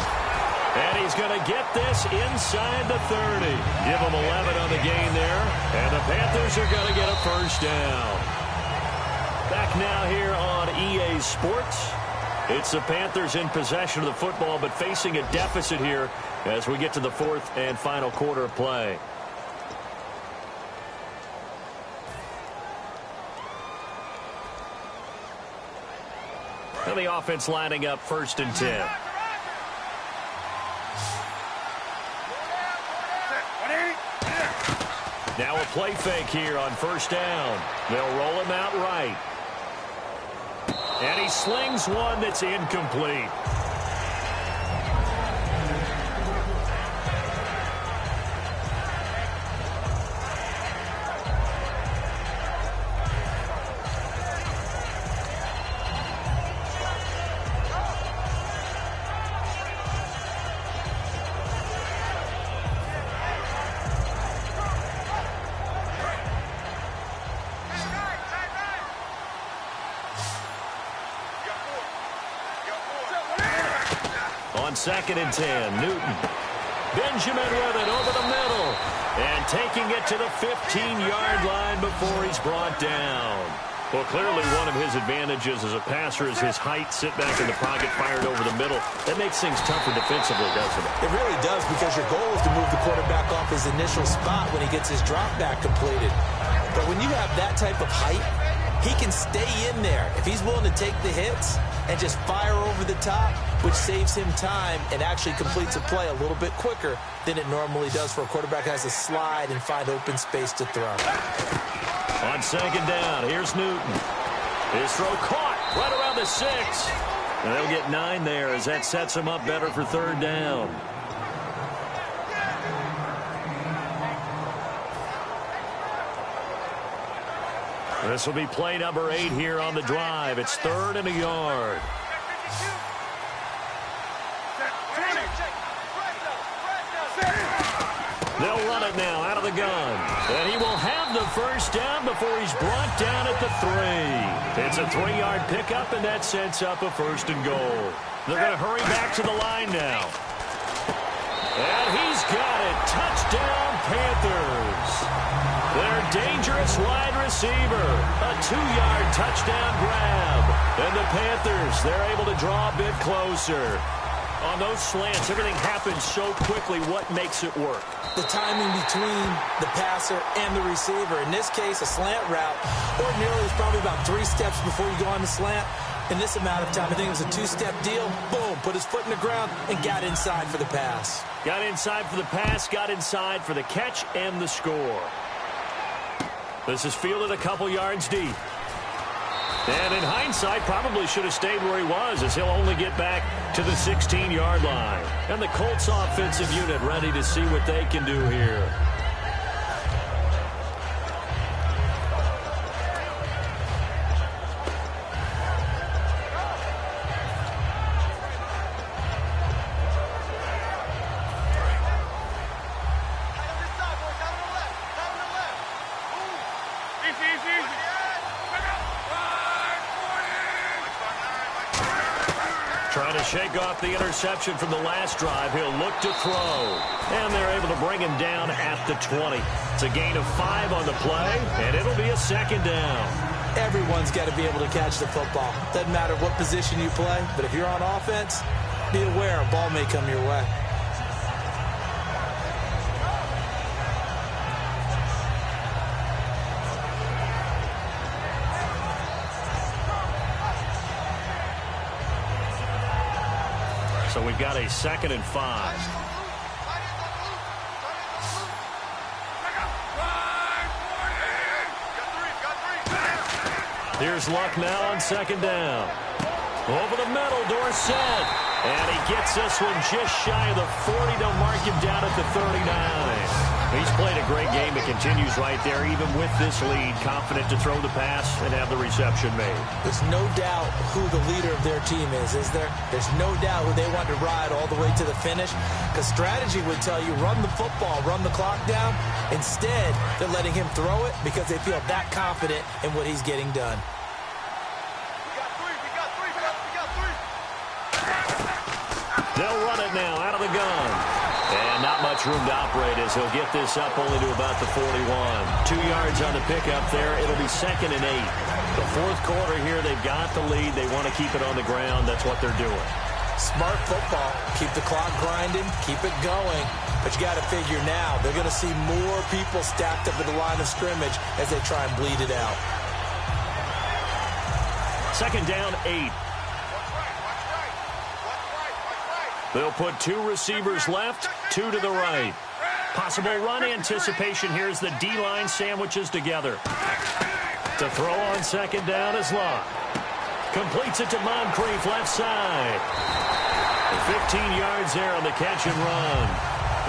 And he's going to get this inside the 30. Give him 11 on the gain there. And the Panthers are going to get a 1st down. Back now here on EA Sports. It's the Panthers in possession of the football, but facing a deficit here as we get to the 4th and final quarter of play. And the offense lining up 1st and 10. Now a play fake here on 1st down. They'll roll him out right. And he slings one that's incomplete. On 2nd and 10, Newton. Benjamin with it over the middle. And taking it to the 15-yard line before he's brought down. Well, clearly one of his advantages as a passer is his height, sit back in the pocket, fired over the middle. That makes things tougher defensively, doesn't it? It really does, because your goal is to move the quarterback off his initial spot when he gets his drop back completed. But when you have that type of height, he can stay in there. If he's willing to take the hits and just fire over the top, which saves him time and actually completes a play a little bit quicker than it normally does for a quarterback who has to slide and find open space to throw. On 2nd down, here's Newton. His throw caught right around the 6. And they'll get 9 there as that sets him up better for 3rd down. This will be play number 8 here on the drive. It's 3rd and a yard. They'll run it now out of the gun. And he will have the first down before he's brought down at the 3. It's a 3-yard pickup, and that sets up a 1st and goal. They're going to hurry back to the line now. And he's got it. Touchdown, Panthers. Their dangerous wide receiver. A 2-yard touchdown grab. And the Panthers, they're able to draw a bit closer. On those slants, everything happens so quickly. What makes it work? The timing between the passer and the receiver. In this case, a slant route. Ordinarily, it's probably about 3 steps before you go on the slant. In this amount of time, I think it was a 2-step deal. Boom, put his foot in the ground and got inside for the pass. Got inside for the pass, got inside for the catch and the score. This is fielded a couple yards deep. And in hindsight, probably should have stayed where he was, as he'll only get back to the 16-yard line. And the Colts offensive unit ready to see what they can do here. Trying to shake off the interception from the last drive. He'll look to throw. And they're able to bring him down at the 20. It's a gain of 5 on the play, and it'll be a 2nd down. Everyone's got to be able to catch the football. Doesn't matter what position you play, but if you're on offense, be aware a ball may come your way. So we've got a 2nd and 5. Here's Luck now on 2nd down. Over the middle, Dorsett. And he gets this one just shy of the 40 to mark him down at the 39. He's played a great game. It continues right there, even with this lead. Confident to throw the pass and have the reception made. There's no doubt who the leader of their team is there? There's no doubt who they want to ride all the way to the finish. Because strategy would tell you, run the football, run the clock down. Instead, they're letting him throw it because they feel that confident in what he's getting done. They'll run it now out of the gun. And not much room to operate as he'll get this up only to about the 41. 2 yards on the pickup there. It'll be 2nd and 8. The 4th quarter here, they've got the lead. They want to keep it on the ground. That's what they're doing. Smart football. Keep the clock grinding. Keep it going. But you got to figure now, they're going to see more people stacked up at the line of scrimmage as they try and bleed it out. 2nd down, 8. They'll put 2 receivers left, 2 to the right. Possible run anticipation. Here's the D-line sandwiches together. To throw on 2nd down is Luck. Completes it to Moncrief, left side. 15 yards there on the catch and run.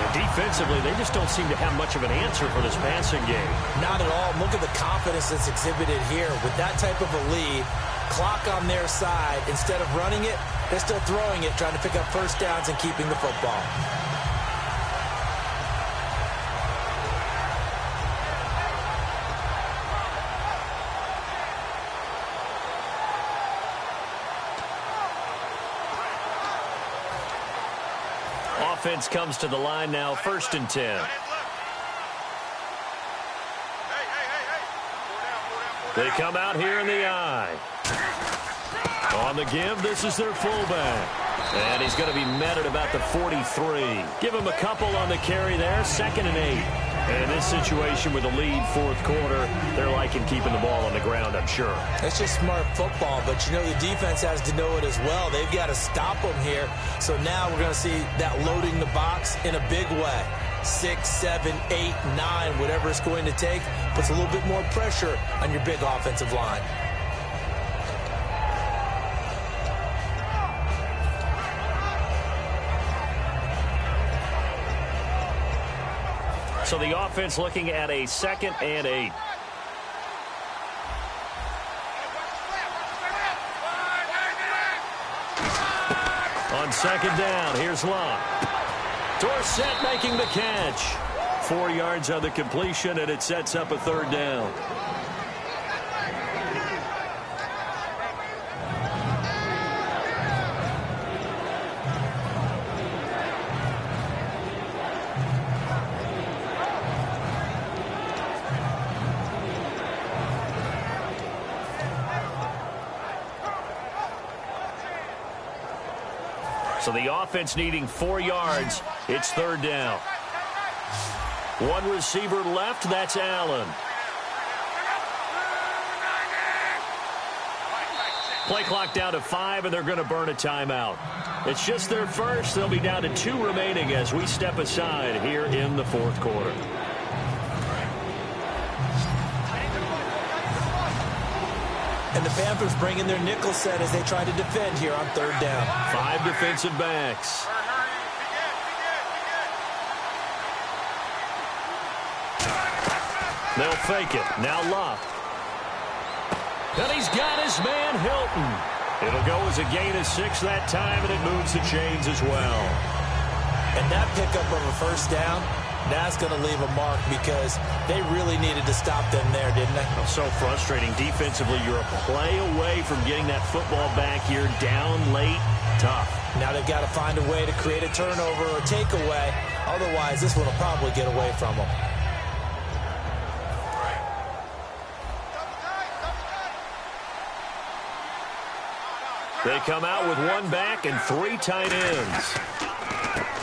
And defensively, they just don't seem to have much of an answer for this passing game. Not at all. Look at the confidence that's exhibited here. With that type of a lead, clock on their side, instead of running it, they're still throwing it, trying to pick up 1st downs and keeping the football. Offense comes to the line now, 1st and 10. They come out here in the I. On the give, this is their fullback. And he's going to be met at about the 43. Give him a couple on the carry there, 2nd and 8. And in this situation with a lead 4th quarter, they're liking keeping the ball on the ground, I'm sure. That's just smart football, but you know the defense has to know it as well. They've got to stop them here. So now we're going to see that loading the box in a big way. 6, 7, 8, 9, whatever it's going to take, puts a little bit more pressure on your big offensive line. So the offense looking at a 2nd and 8. On 2nd down, here's Luck. Dorsett making the catch. 4 yards on the completion, and it sets up a third down. So the offense needing 4 yards. It's third down. One receiver left. That's Allen. Play clock down to 5, and they're going to burn a timeout. It's just their first. They'll be down to 2 remaining as we step aside here in the fourth quarter. And the Panthers bring in their nickel set as they try to defend here on third down. 5 defensive backs. They'll fake it. Now Locke. And he's got his man Hilton. It'll go as a gain of 6 that time, and it moves the chains as well. And that pickup of a first down, that's going to leave a mark because they really needed to stop them there, didn't they? So frustrating. Defensively, you're a play away from getting that football back here down late. Tough. Now they've got to find a way to create a turnover or takeaway. Otherwise, this one will probably get away from them. They come out with 1 back and 3 tight ends.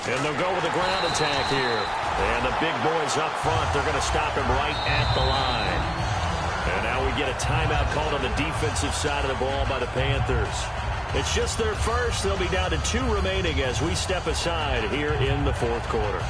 And they'll go with a ground attack here. And the big boys up front, they're going to stop him right at the line. And now we get a timeout called on the defensive side of the ball by the Panthers. It's just their first. They'll be down to 2 remaining as we step aside here in the fourth quarter.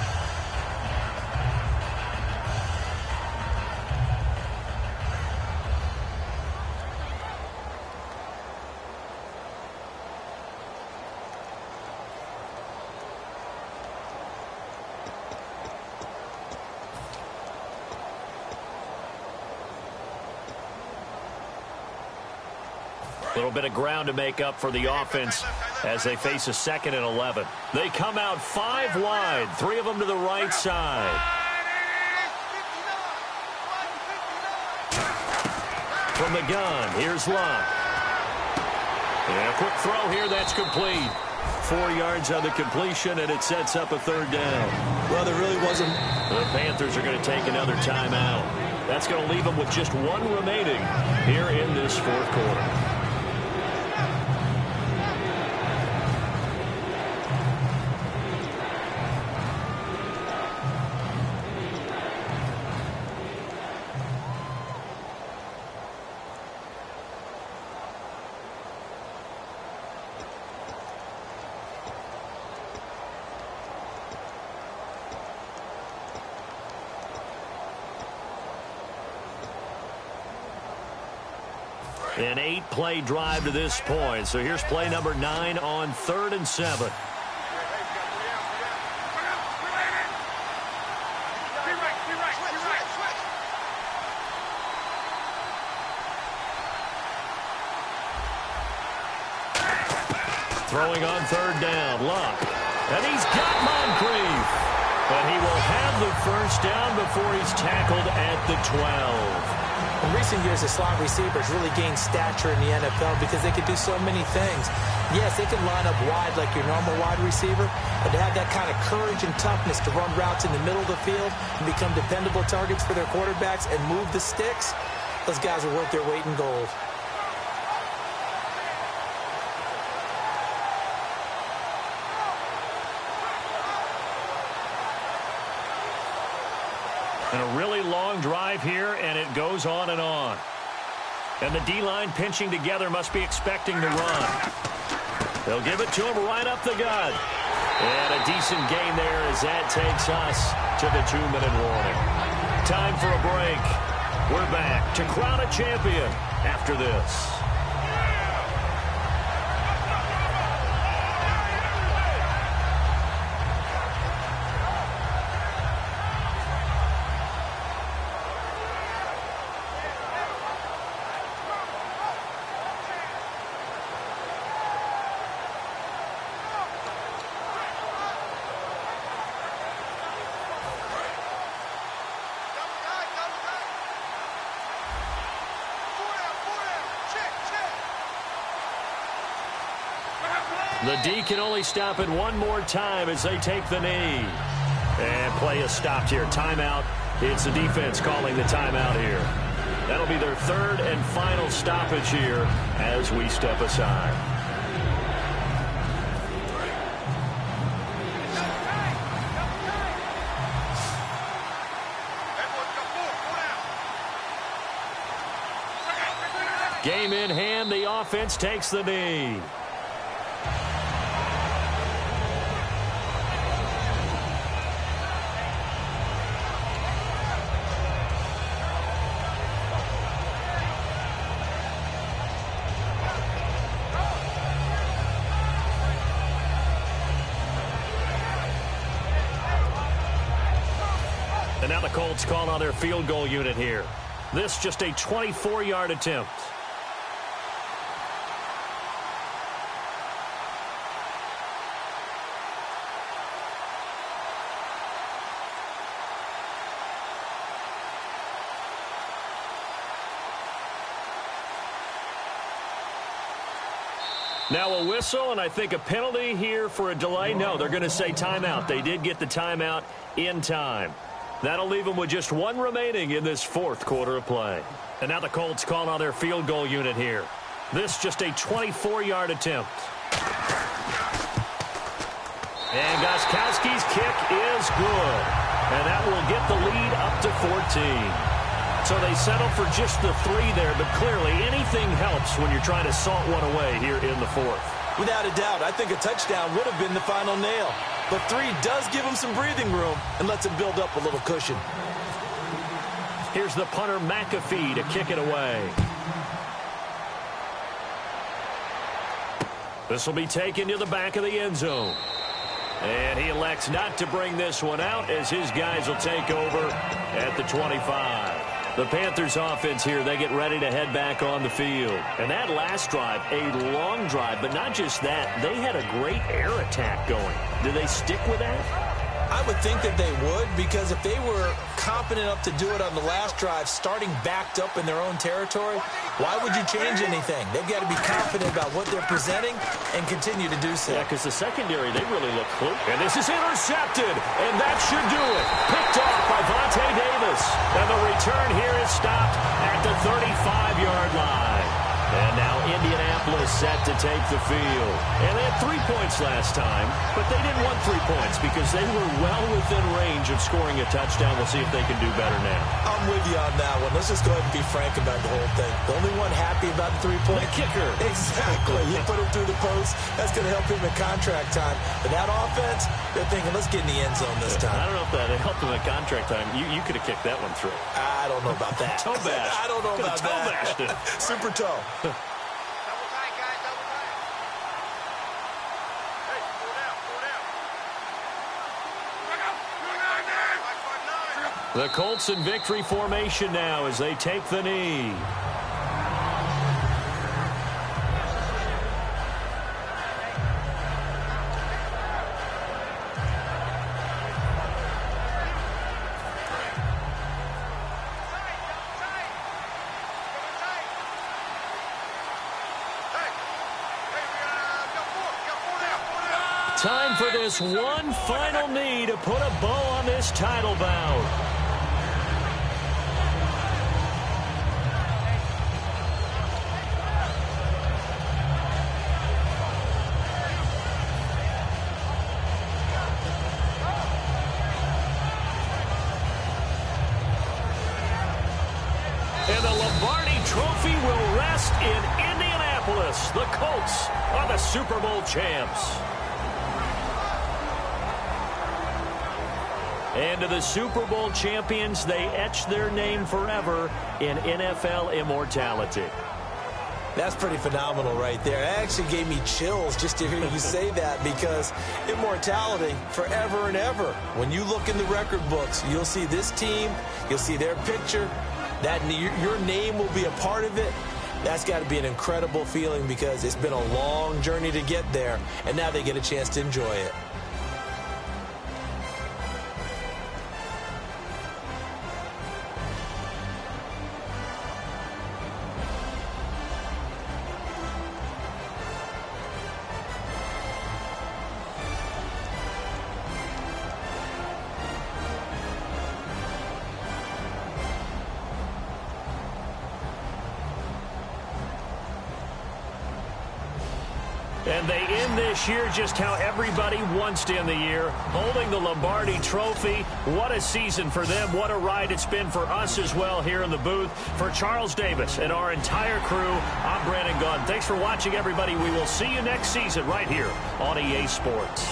A little bit of ground to make up for the offense as they face a 2nd and 11. They come out 5 wide, 3 of them to the right side. From the gun, here's Locke. And a quick throw here, that's complete. 4 yards on the completion, and it sets up a third down. Well, there really wasn't. The Panthers are going to take another timeout. That's going to leave them with just 1 remaining here in this fourth quarter. An 8-play drive to this point. So here's play number 9 on 3rd and 7. Throwing on 3rd down, Locke. And he's got Moncrief. But he will have the first down before he's tackled at the 12. In recent years, the slot receivers really gained stature in the NFL because they could do so many things. Yes, they can line up wide like your normal wide receiver, but to have that kind of courage and toughness to run routes in the middle of the field and become dependable targets for their quarterbacks and move the sticks, those guys are worth their weight in gold. And a really long drive here, and it goes on and on. And the D-line pinching together must be expecting to run. They'll give it to him right up the gut. And a decent gain there as that takes us to the 2-minute warning. Time for a break. We're back to crown a champion after this. The D can only stop it one more time as they take the knee. And play is stopped here. Timeout. It's the defense calling the timeout here. That'll be their third and final stoppage here as we step aside. Game in hand. The offense takes the knee. And now the Colts call on their field goal unit here. This just a 24-yard attempt. Now a whistle, and I think a penalty here for a delay. No, they're going to say timeout. They did get the timeout in time. That'll leave them with just one remaining in this fourth quarter of play. And now the Colts call on their field goal unit here. This just a 24-yard attempt. And Gostkowski's kick is good. And that will get the lead up to 14. So they settle for just the 3 there, but clearly anything helps when you're trying to salt one away here in the fourth. Without a doubt, I think a touchdown would have been the final nail. But 3 does give him some breathing room and lets him build up a little cushion. Here's the punter, McAfee, to kick it away. This will be taken to the back of the end zone. And he elects not to bring this one out as his guys will take over at the 25. The Panthers offense here, they get ready to head back on the field. And that last drive, a long drive, but not just that. They had a great air attack going. Do they stick with that? I would think that they would, because if they were confident enough to do it on the last drive, starting backed up in their own territory, why would you change anything? They've got to be confident about what they're presenting and continue to do so. Yeah, because the secondary, they really look close. And this is intercepted, and that should do it. Picked off by Vontae Davis. And the return here is stopped at the 35-yard line. And now Indianapolis set to take the field. And they had 3 points last time, but they didn't want 3 points because they were well within range of scoring a touchdown. We'll see if they can do better now. I'm with you on that one. Let's just go ahead and be frank about the whole thing. The only one happy about the 3-point. The kicker. Exactly. You put him through the post. That's going to help him in contract time. But that offense, they're thinking, let's get in the end zone this time. I don't know if that helped him at contract time. You could have kicked that one through. I don't know about that. Toe bash. I don't know about that. Toe bashed it. Super toe. The Colts in victory formation now as they take the knee. Time for this one final knee to put a bow on this title bout. And the Lombardi Trophy will rest in Indianapolis. The Colts are the Super Bowl champs. And to the Super Bowl champions, they etch their name forever in NFL immortality. That's pretty phenomenal right there. It actually gave me chills just to hear you say that, because immortality forever and ever. When you look in the record books, you'll see this team, you'll see their picture, that your name will be a part of it. That's got to be an incredible feeling, because it's been a long journey to get there, and now they get a chance to enjoy it. And they end this year just how everybody wants to end the year, holding the Lombardi Trophy. What a season for them. What a ride it's been for us as well here in the booth. For Charles Davis and our entire crew, I'm Brandon Gunn. Thanks for watching, everybody. We will see you next season right here on EA Sports.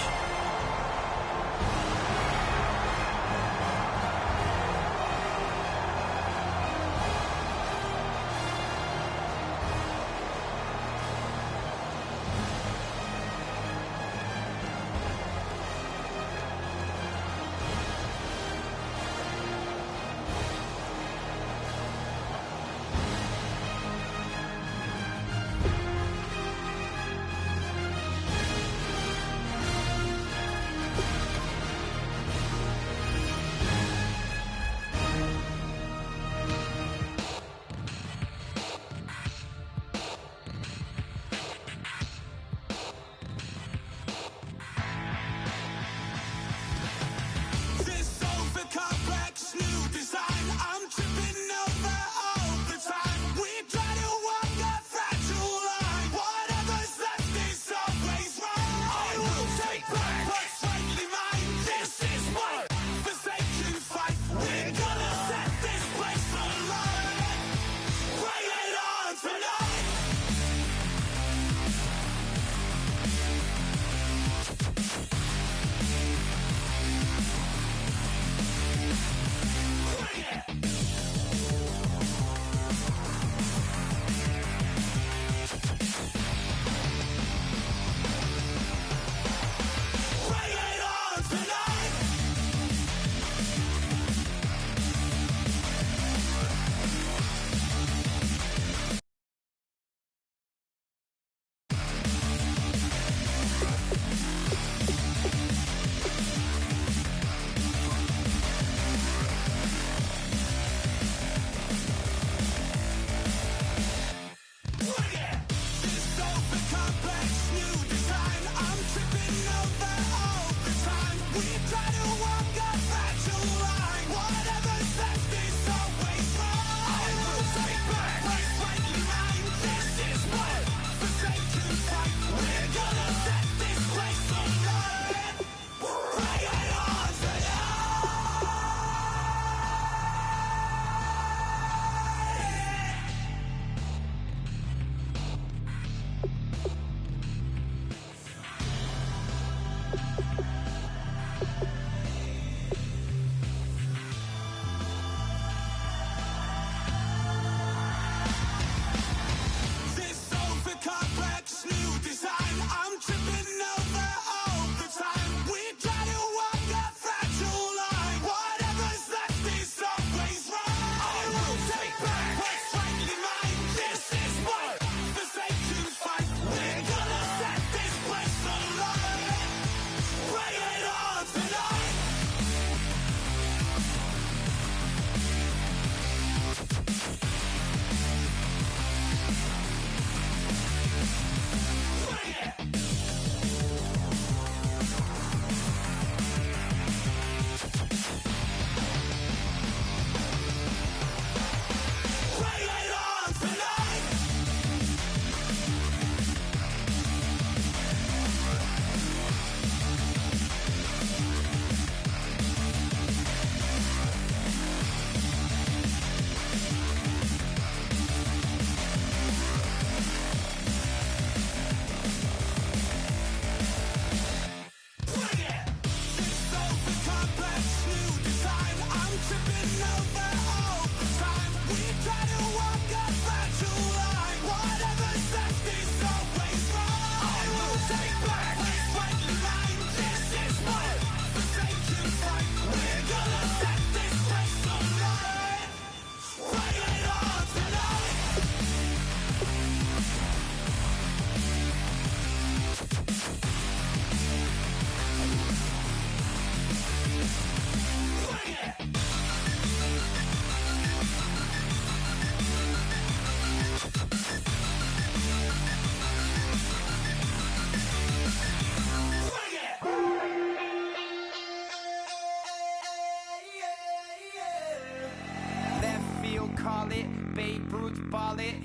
call it, Babe Ruth ball it.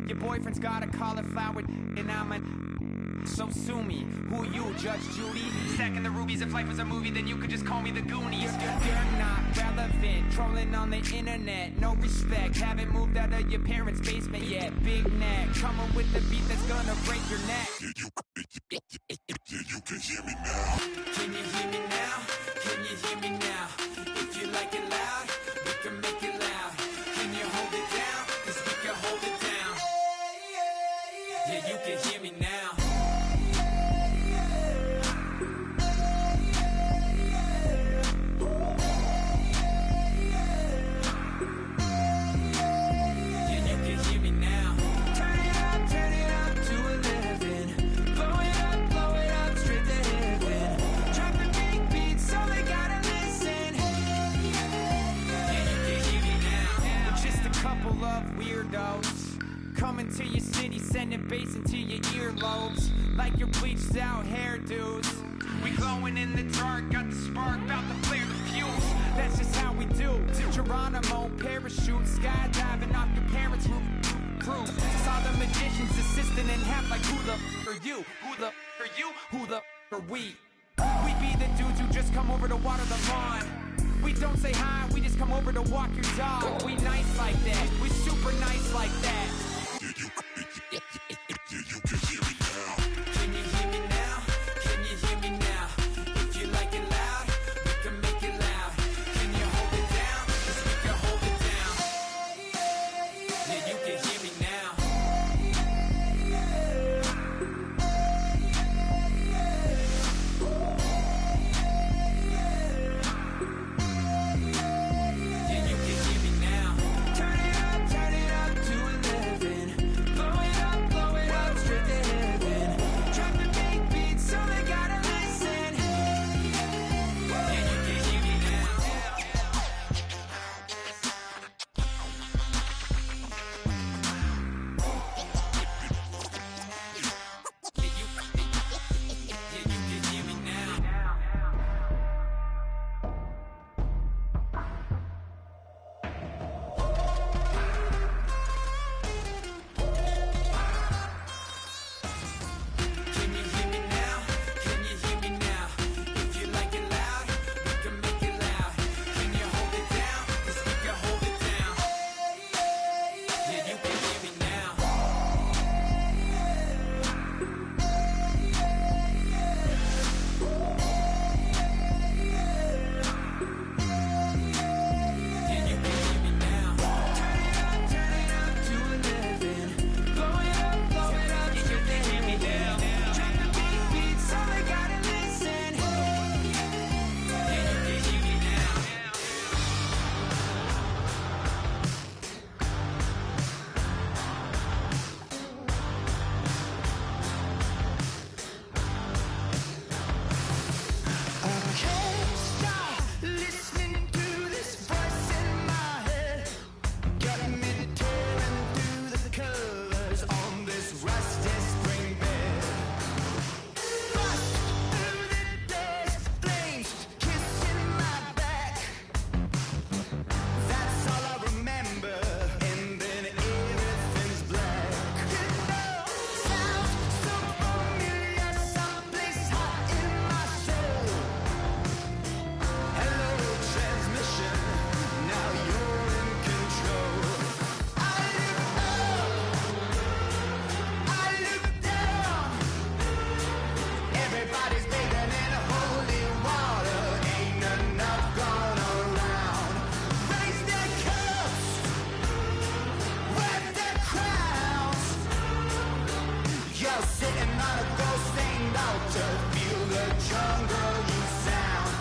Your boyfriend's got a cauliflower and I'm a So sue me, who you, Judge Judy? Stacking the rubies, if life was a movie, then you could just call me the Goonies. You're not relevant, trolling on the internet, no respect. Haven't moved out of your parents' basement yet. Big neck, coming with the beat that's gonna break your neck. You can hear me now. Can you hear me now? Can you hear me now? If you like it loud, we can make it loud. Can you hold it down? 'Cause we can hold it down. Yeah, you can hear me now. Coming to your city, sending bass into your earlobes, like your bleached out hairdos. We glowing in the dark, got the spark, about to flare the fuse. That's just how we do. Geronimo, parachute, skydiving off your parents' roof. Crew, saw the magician's assistant in half, like who the are you? Who the are you? Who the are we? We be the dudes who just come over to water the lawn. We don't say hi, we just come over to walk your dog. We nice like that, we super nice like that. You can hear me now. Can you hear me now? Can you hear me now? If you like it loud, we can make it loud. Can you hold it down? 'Cause we can hold it down. Yeah, you can hear me now. Yeah, you can hear me now. Turn it up to 11. Blow it up straight to heaven. Drop the big beat so they gotta listen. Yeah, you can hear me now. Yeah, you can hear me now. Can you hear me now? Can you hear me now? If you like it loud, we can make it loud. Can you hold it down? 'Cause we can hold it down. Yeah, you can hear me now. Yeah, you can hear me now. Turn it up to 11. Blow it up straight to heaven. Drop the big beat so they gotta listen. Yeah, you can hear me now. I can't stop listening to this voice in my head. Got me tearing through the colors on this rusty spring bed. Bust through the dust, flames kissing my back. That's all I remember, and then everything's black. You know, sounds so familiar, someplace hot in my soul. Hello, transmission, now you're in control. I look up, I look down. Everybody's bathing in holy water, ain't enough gone around. Raise their cups, wear their crowns. You're sitting on a ghost-stained altar, feel the jungle you sound.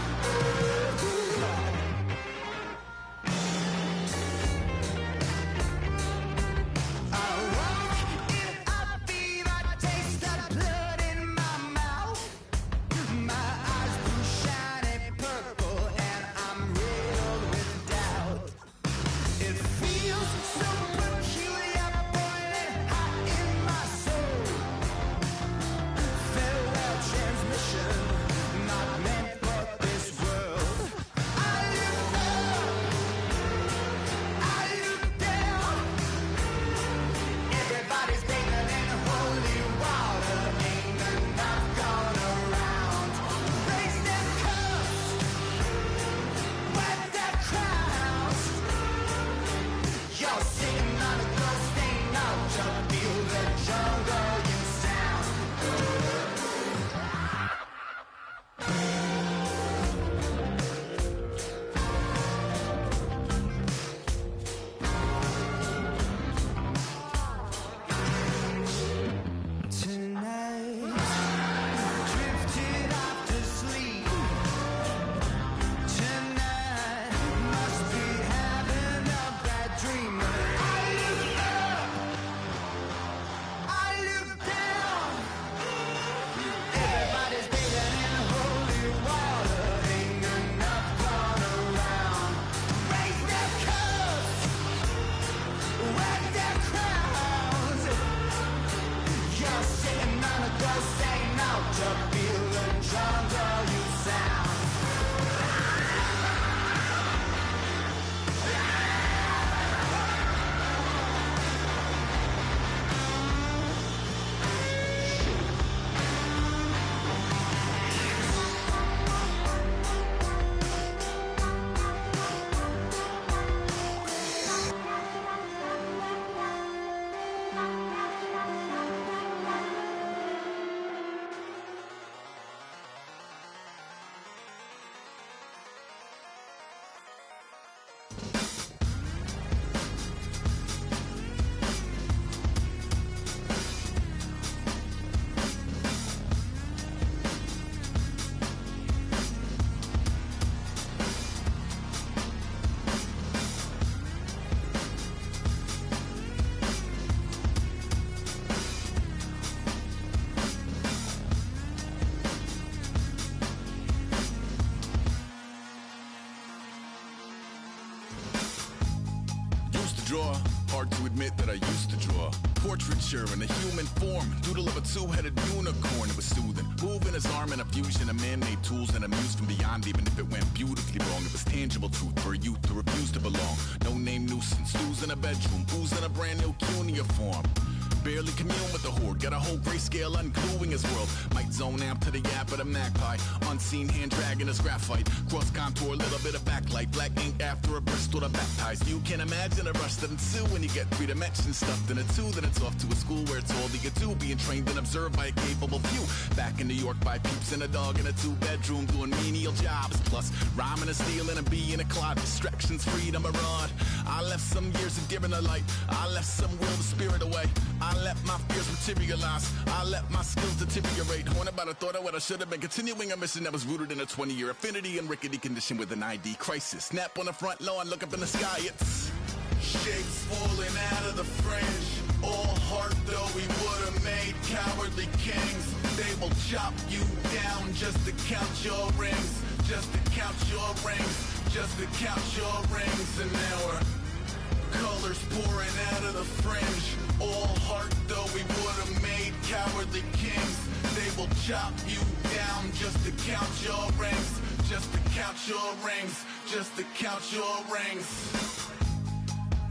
I walk in, I feel, I taste the blood in my mouth. My eyes blue shiny purple, and I'm riddled with doubt. It feels so peculiar, boiling hot in my soul. Farewell transmission, not meant for this world. I look up, I look down. Everybody's bathing in holy water, ain't draw. Hard to admit that I used to draw. Portraiture in a human form. Doodle of a two-headed unicorn. It was soothing. Moving his arm in a fusion of man-made tools and a muse from beyond. Even if it went beautifully wrong, it was tangible truth for a youth to refuse to belong. No-name nuisance. Stews in a bedroom. Booze in a brand new cuneiform. Barely commune with the horde. Got a whole grayscale ungluing his world. Might zone amp to the yap of the magpie. Unseen hand dragging his graphite. Cross contour, little bit of backlight. Black ink after a Bristol to baptize. You can imagine a rush that ensue when you get 3 dimensions stuffed in a 2. Then it's off to a school where it's all that you do. Being trained and observed by a capable few. Back in New York by peeps and a dog in a 2-bedroom doing menial jobs. Plus rhyming and stealing and being a clod. Distractions, freedom, a rod. I left some years of giving a light. I left some will, the spirit away. I let my fears materialize. I let my skills deteriorate. Haunted by the thought of what I should have been. Continuing a mission that was rooted in a 20-year affinity and rickety condition with an ID crisis. Snap on the front lawn, look up in the sky. It's shapes falling out of the fringe. All heart though we would have made cowardly kings. They will chop you down just to count your rings. Just to count your rings. Just to count your rings. And now we're colors pouring out of the fringe. All heart though we would have made cowardly kings. They will chop you down just to count your rings. Just to count your rings. Just to count your rings.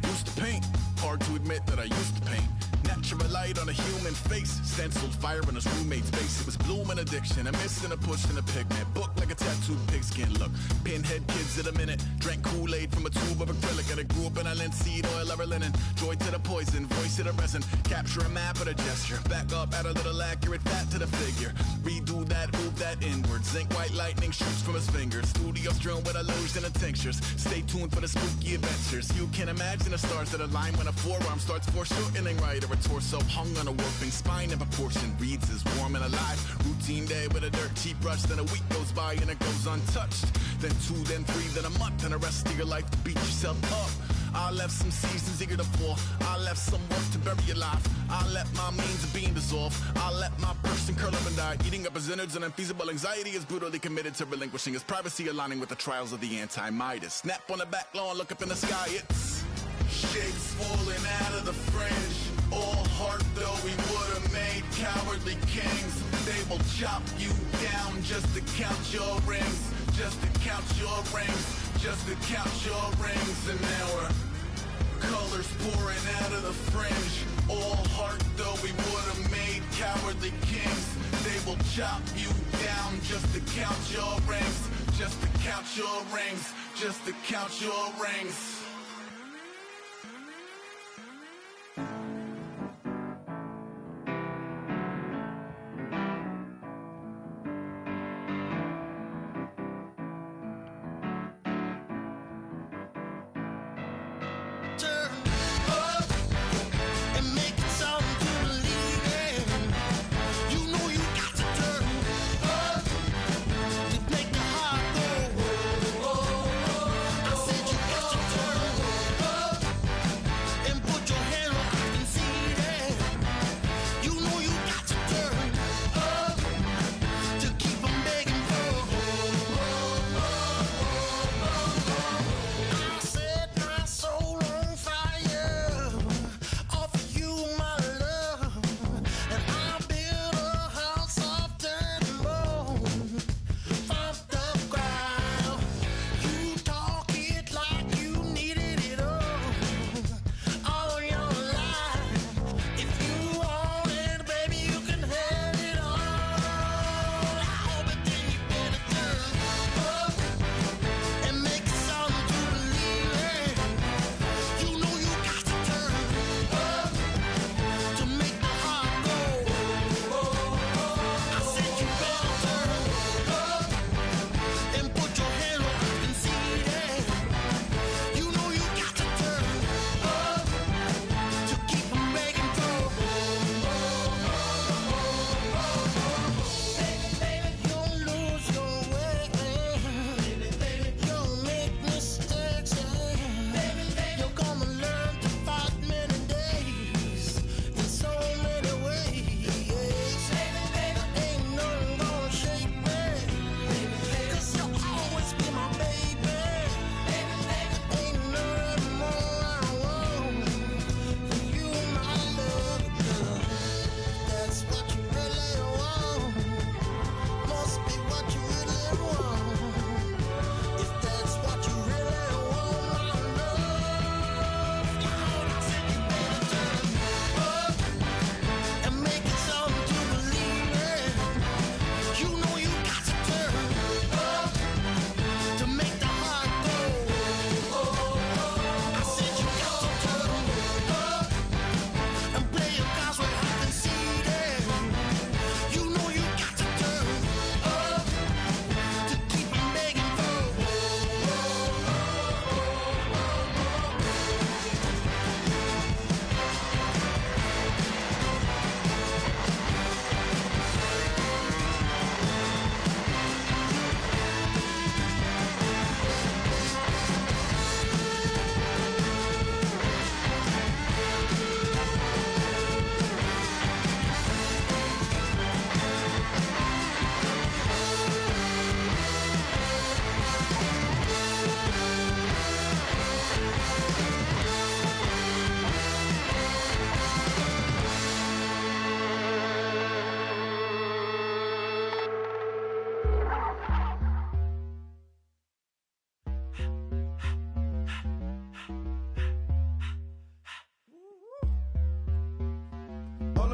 Used to paint. Hard to admit that I used to paint. Natural light on a human face. Stenciled fire in his roommate's face. It was blooming addiction. A missing a push and a pigment. Book like a tattooed pigskin look. Pinhead kids in a minute. Drank Kool-Aid from a tube of acrylic. And I grew up in a linseed oil ever linen. Joy to the poison. Voice to the resin. Capture a map of the gesture. Back up, add a little accurate fat to the figure. Redo that, move that inward. Zinc white lightning shoots from his fingers. Studio strewn with illusion and tinctures. Stay tuned for the spooky adventures. You can imagine the stars that align when a forearm starts foreshortening right. Or a torso hung on a warping spine in proportion. Reads as warm and alive. Routine day with a dirt cheap brush. Then a week goes by and it goes untouched. Then 2, then 3, then a month. And the rest of your life to beat yourself up. I left some seasons eager to fall. I left some work to bury your life. I let my means of being dissolved. I let my person curl up and die. Eating up his innards and unfeasible anxiety is brutally committed to relinquishing his privacy, aligning with the trials of the anti-Midas. Snap on the back lawn, look up in the sky. It's shapes falling out of the fringe. All heart though we would have made cowardly kings. They will chop you down just to count your rings. Just to count your rings. Just to count your rings. And now we're colors pouring out of the fringe. All heart though we would have made cowardly kings. They will chop you down just to count your rings. Just to count your rings. Just to count your rings. Make the heart go. I said you got to turn.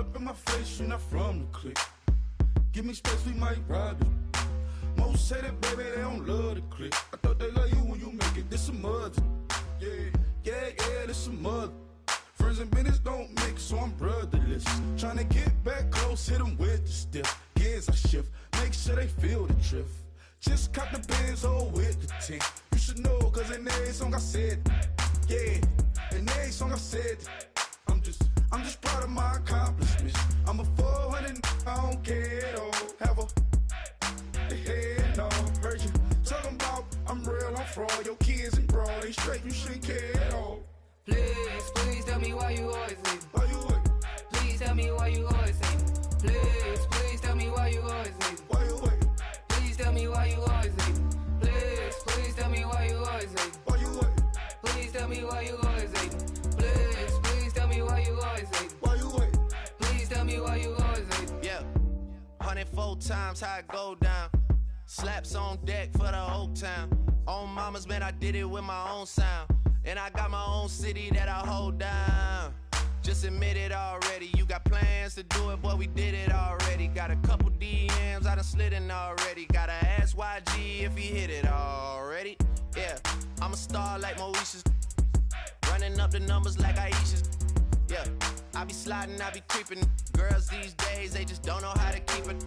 up in my face, you're not from the clique. Give me space, we might rob it. Most say that, baby, they don't love the clique. I thought they love you when you make it. This some mother. Yeah, this some mother. Friends and business don't mix, so I'm brotherless. Tryna get back close, hit them with the stiff. Gears I shift, make sure they feel the drift. Just cop the Benz, with the tint. You should know, cause in every song I said, yeah, in every song I said, I'm just proud of my accomplishments. I'm a 400, I don't care at all. Have a head on, heard you talking about I'm real, I'm fraud. Your kids and broad, they straight, you shouldn't care at all. Please tell me why you always leave. Why you wait? Please tell me why you always leave. Please tell me why you always leave. Why you wait? Please tell me why you always leave. Please tell me why you always leave. Why you wait? Please tell me why you always leave. Please tell me why you always leave. Why you wait? Please tell me why you always leave. Yeah, 104 times how it go down. Slaps on deck for the whole town. On mamas, man, I did it with my own sound. And I got my own city that I hold down. Just admit it already. You got plans to do it, boy, we did it already. Got a couple DMs, I done slid in already. Gotta ask YG if he hit it already. Yeah, I'm a star like Moesha's. Running up the numbers like Aisha's. Yeah, I be sliding, I be creeping. Girls these days, they just don't know how to keep it.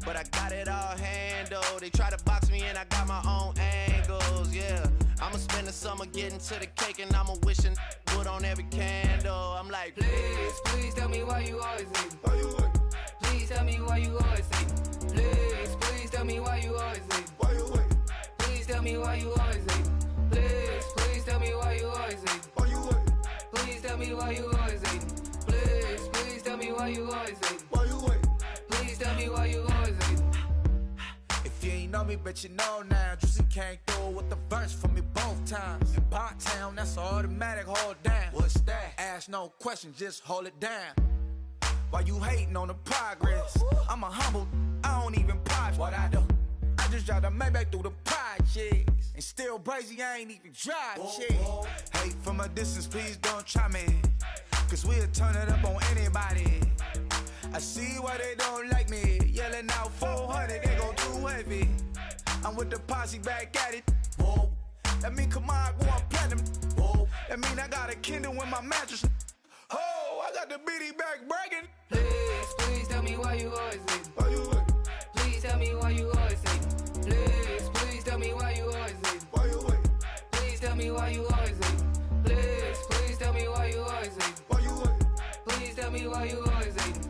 But I got it all handled. They try to box me in, I got my own angles, yeah. I'ma spend the summer getting to the cake and I'ma wishing wood on every candle. I'm like, please tell me why you always leave. Why you wait? Please tell me why you always leave. Please tell me why you always leave. Why you wait? Please tell me why you always leave. Please tell me why you always leave. Why you wait? Please tell me why you always leave. Please tell me why you always leave. Why you wait? Please tell me why you always leave. If you ain't know me, bet you know now. Juicy came through with the verse for me both times. In Pot Town, that's automatic, hold down. What's that? Ask no question, just hold it down. Why you hating on the progress? I'm a humble, I don't even pop. What I do? I just drive the Maybach through the projects. And still brazy, I ain't even drive shit. Hate from a distance, please don't try me. Cause we'll turn it up on anybody. I see why they don't like me. Yelling out 400, they go too heavy. I'm with the posse back at it. Whoa. That mean come on, go on platinum. Whoa. That mean I got a Kindle in my mattress. Oh, I got the BD back bragging. Please tell me why you always leave. Why you wait? Please tell me why you always leave. Please tell me why you always leave. Why you wait? Please tell me why you always leave. Please tell me why you always leave. Why you wait? Please tell me why you always leave.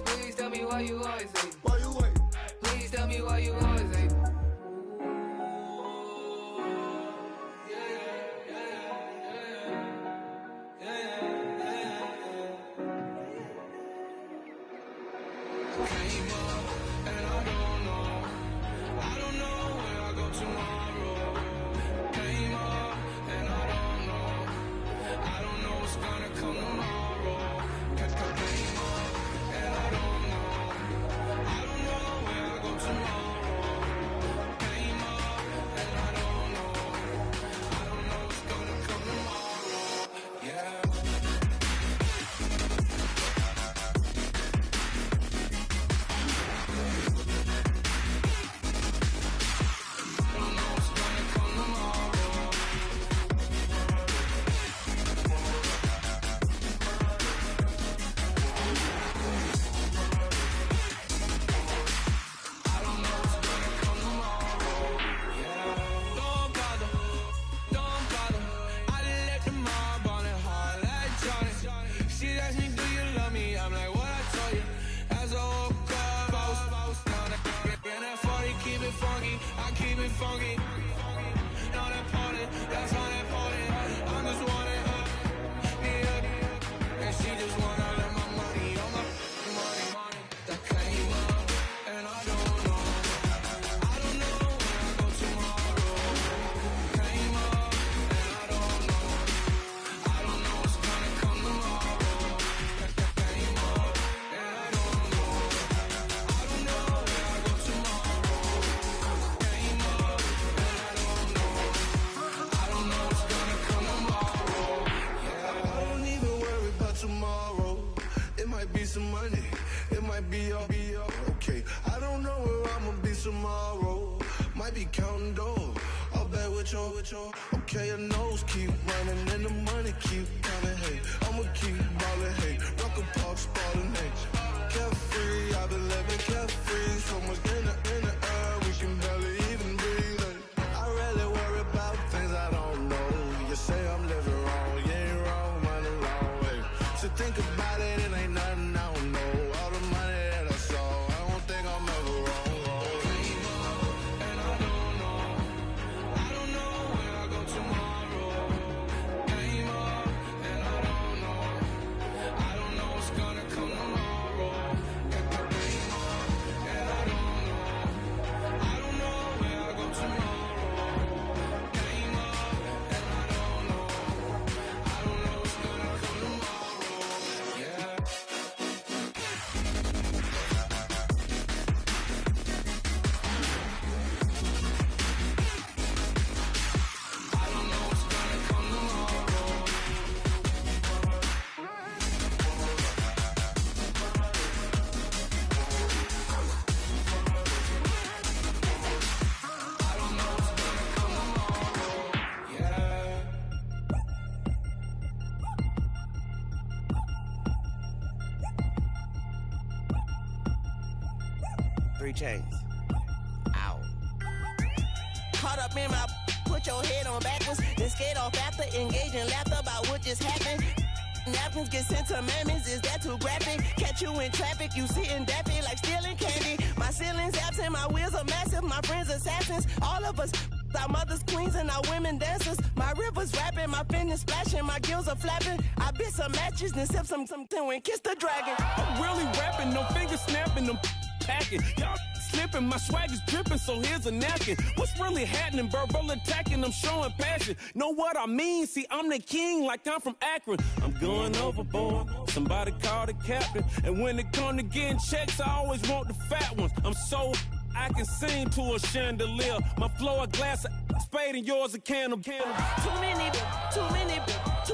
Please tell me why you always leave. Why you wait? Please tell me why you always leave. be okay. I don't know where I'ma be tomorrow. Might be counting doors. I'll bet with your. Okay, your nose keep running and the money keep coming. Hey, I'ma keep ballin'. Hey, rock a park, spallin'. Hey, carefree, I've been living carefree. So much in the air, we can barely even breathe. Hey, I really worry about things I don't know. You say I'm living wrong, you ain't wrong, money long way. So think about it, it ain't nothing I don't know. All the money that I saw, I don't think I'm ever wrong. And I don't know where I go tomorrow. Game up, and I don't know what's gonna come tomorrow. Game up, and I don't know where I go tomorrow. Game up, and I don't know what's gonna come tomorrow. Yeah. I don't know what's gonna come tomorrow. 3 chains. Ow. Caught up in my, put your head on backwards, then skate off after, engage in laughter about what just happened. Napkins get sent to mammies, is that too graphic? Catch you in traffic, you sitting daffy like stealing candy. My ceiling's absent, my wheels are massive, my friends assassins. All of us, our mothers queens and our women dancers. My rivers rapping, my fingers splashing, my gills are flapping. I bit some matches, then sip some and kiss the dragon. I'm really rapping, no fingers snapping, I'm packing. Y'all slipping, my swag is dripping, so here's a napkin. What's really happening? Verbal attacking, I'm showing passion. Know what I mean? See, I'm the king like I'm from Akron. I'm going overboard, somebody call the captain. And when it come to getting checks, I always want the fat ones. I'm so I can sing to a chandelier. My flow a glass of spade and yours a can of. Too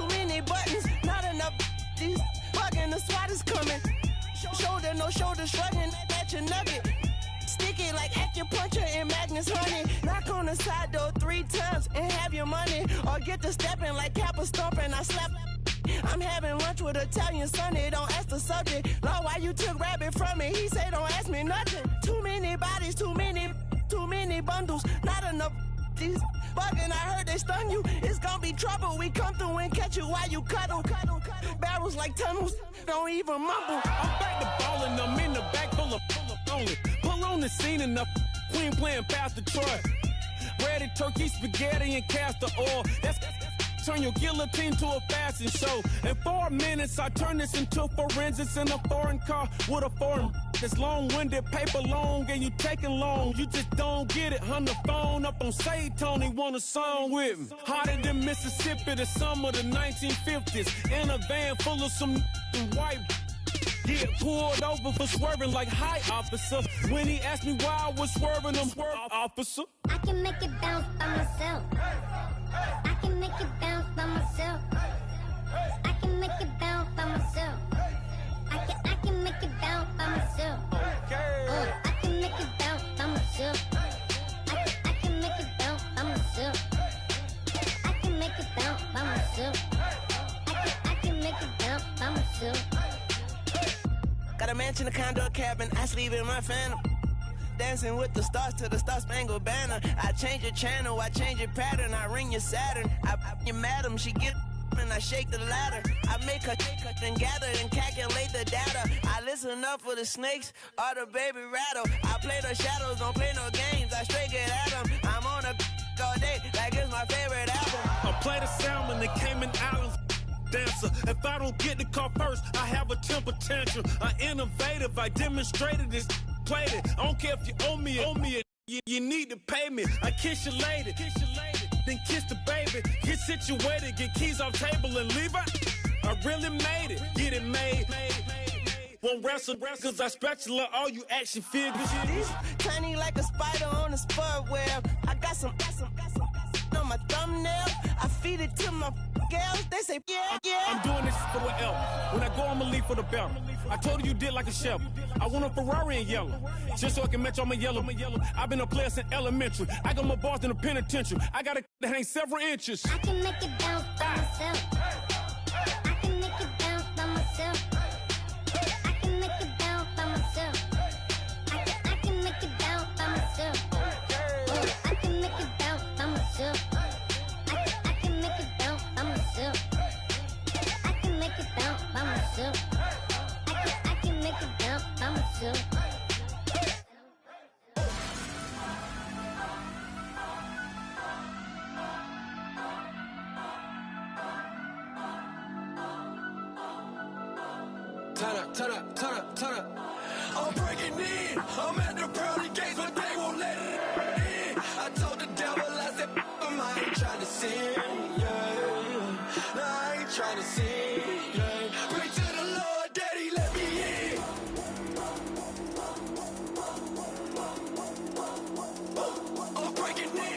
many buttons, not enough. These bugging, the SWAT is coming. Shoulder, no shoulder shrugging at your nugget. Sticky like acupuncture in Magnus Honey. Knock on the side door 3 times and have your money. Or get to stepping like Kappa stomping. I slap. I'm having lunch with Italian Sonny. Don't ask the subject. Lord, why you took rabbit from me? He say don't ask me nothing. Too many bodies, too many bundles. Not enough. These bugging, I heard they stun you. It's gonna be trouble. We come through and catch you while you cuddle. Barrels like tunnels. Don't even mumble. I'm back to ballin', I'm in the back full of only. Pull on the scene and the queen playing Pastor Troy. Ready turkey, spaghetti, and castor oil. That's turn your guillotine to a fashion show. In 4 minutes, I turn this into forensics in a foreign car with a foreign. It's long-winded, paper long, and you taking long. You just don't get it. Hung the phone up on Say Tony, want a song with me. Hotter than Mississippi, the summer of the 1950s. In a van full of some white. Get pulled over for swerving like hi, officer. When he asked me why I was swerving, I'm swerve, officer. I can make it bounce by myself. I can make it bounce by myself. I can make it bounce by myself. I can make it bounce by myself. I can make it bounce by myself. I can make it bounce by myself. I can make it bounce by myself. I can make it bounce by myself. Got a mansion, a condo, a cabin, I sleep in my phantom. Dancing with the stars to the Star-Spangled Banner. I change your channel, I change your pattern, I ring your Saturn. I your madam, she get and I shake the ladder. I make her and gather and calculate the data. I listen up for the snakes or the baby rattle. I play the shadows, don't play no games, I straight get at them. I'm on a all day like it's my favorite album. I play the salmon, the Cayman Islands dancer. If I don't get the car first, I have a temper tantrum. I'm innovative, I demonstrated this, played it. I don't care if you owe me it. You need to pay me. I kiss your lady, then kiss the baby. Get situated, get keys off table and leave her. I really made it, get it made. Won't wrestle, cause I spatula all you action figures. Tiny like a spider on a spud web. I got some on my thumbnail. I feed it to my girls, they say, yeah. I'm doing this for the L. When I go, I'ma leave for the belt. I told you did like a shovel. I want a Ferrari in yellow, just so I can match all my yellow. I've been a player since elementary. I got my bars in the penitentiary. I got a that ain't several inches. I can make it bounce by myself. I can make it bounce by myself. I can make it bounce by myself. I can make it bounce by myself. I can make it bounce by myself. I can make it bounce by myself. I can make it bounce by myself. I can make it bounce by myself. Turn up. I'm breaking in. I'm at the pearly gates, but they won't let it in. I told the devil, I said, I ain't trying to sin. Yeah. No, I ain't trying to sin. Yeah. Pray to the Lord, Daddy, let me in. I'm breaking in.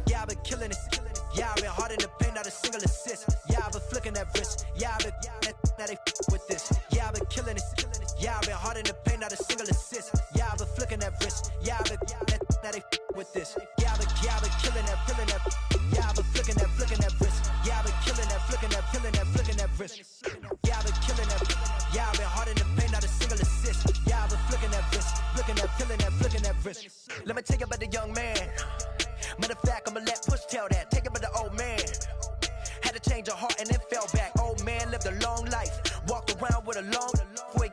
Yeah, I've been killing it. Yeah, I've been hard in the paint, not a single assist. Yeah, I've been flicking that wrist. Yeah, I've been now they with this. Yeah, I've been killing it. Yeah, I've been hard in the paint, not a single assist. Yeah, I've been flicking that wrist. Yeah, I've been now they with this. Yeah, I've been killing that. Yeah, I've been flicking that wrist. Yeah, I've been killing that, flicking that wrist. Yeah, I've been killing that. Yeah, I've been hard in the paint, not a single assist. Yeah, I've been flicking that wrist, flicking that wrist. Let me tell you about the young man. Matter of fact, I'ma let Push tell that. Take it about the old man. Had to change her heart and then fell back. Old man lived a long life. Walked around with a long wig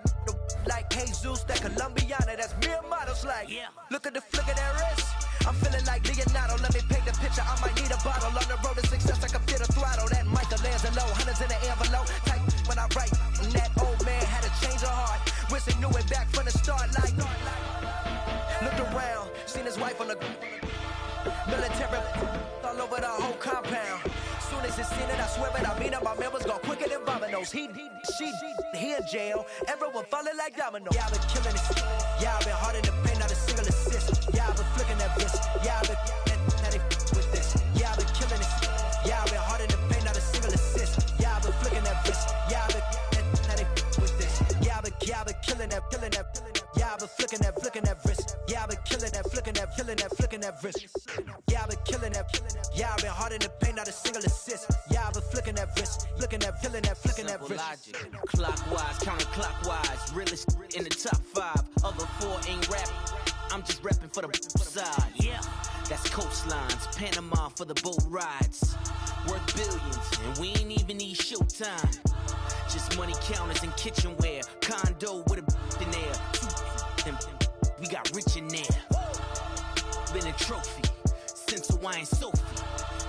like Jesus, that Colombiana. That's mere models like. Yeah. Look at the flick of that wrist. I'm feeling like Leonardo. Let me paint the picture. I might need a bottle. On the road to success, I can feel the throttle. That Michelangelo, hundreds in the envelope. Type when I write. And that old man had to change her heart. Wishing knew it back from the start. seen his wife on the military all over the whole compound. Soon as he seen it, I swear it, I mean it, my members go quicker than dominoes. He in jail, everyone falling like dominoes. Yeah, I've been killing it. Yeah, I've been hard in the paint, not a single assist. Yeah, I've been flicking that wrist. Yeah, I've been now they with this. Yeah, I've been killing it. Yeah, I've been hard in the paint, not a single assist. Yeah, I've been flicking that wrist. Yeah, I've been now they with this. Yeah, I've been killing that. Yeah, I've been flicking that wrist. Yeah, I've been killing that, flicking that wrist. Yeah, I've been killing that. Yeah, I've been hard in the paint, not a single assist. Yeah, I've been flicking that wrist, flicking that wrist. Logic, clockwise, counterclockwise, realest in the top 5. Other 4 ain't rapping. I'm just repping for the side. Yeah, that's coastlines, Panama for the boat rides. Worth billions, and we ain't even need showtime. Just money counters and kitchenware, condo with a in there. And we got rich in there. Been a trophy since Hawaiian Sophie.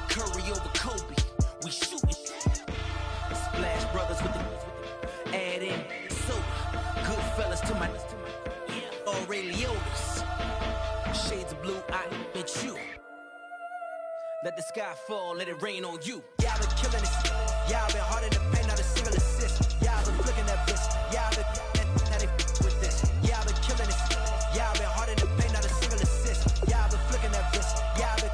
Curry over Kobe, we shooting. Splash Brothers with the add in soda. Good fellas to my Aureliotas. Shades of blue, I bet you. Let the sky fall, let it rain on you. Yeah, I've been killing it. Yeah, I've been hard in the paint, not a single assist. Yeah, I've been flicking that wrist. Yeah, I've been now they with this. Yeah, I've been killing it. Yeah, I've been hard in the paint, not a single assist. Yeah, I've been flicking that wrist. Yeah, I've been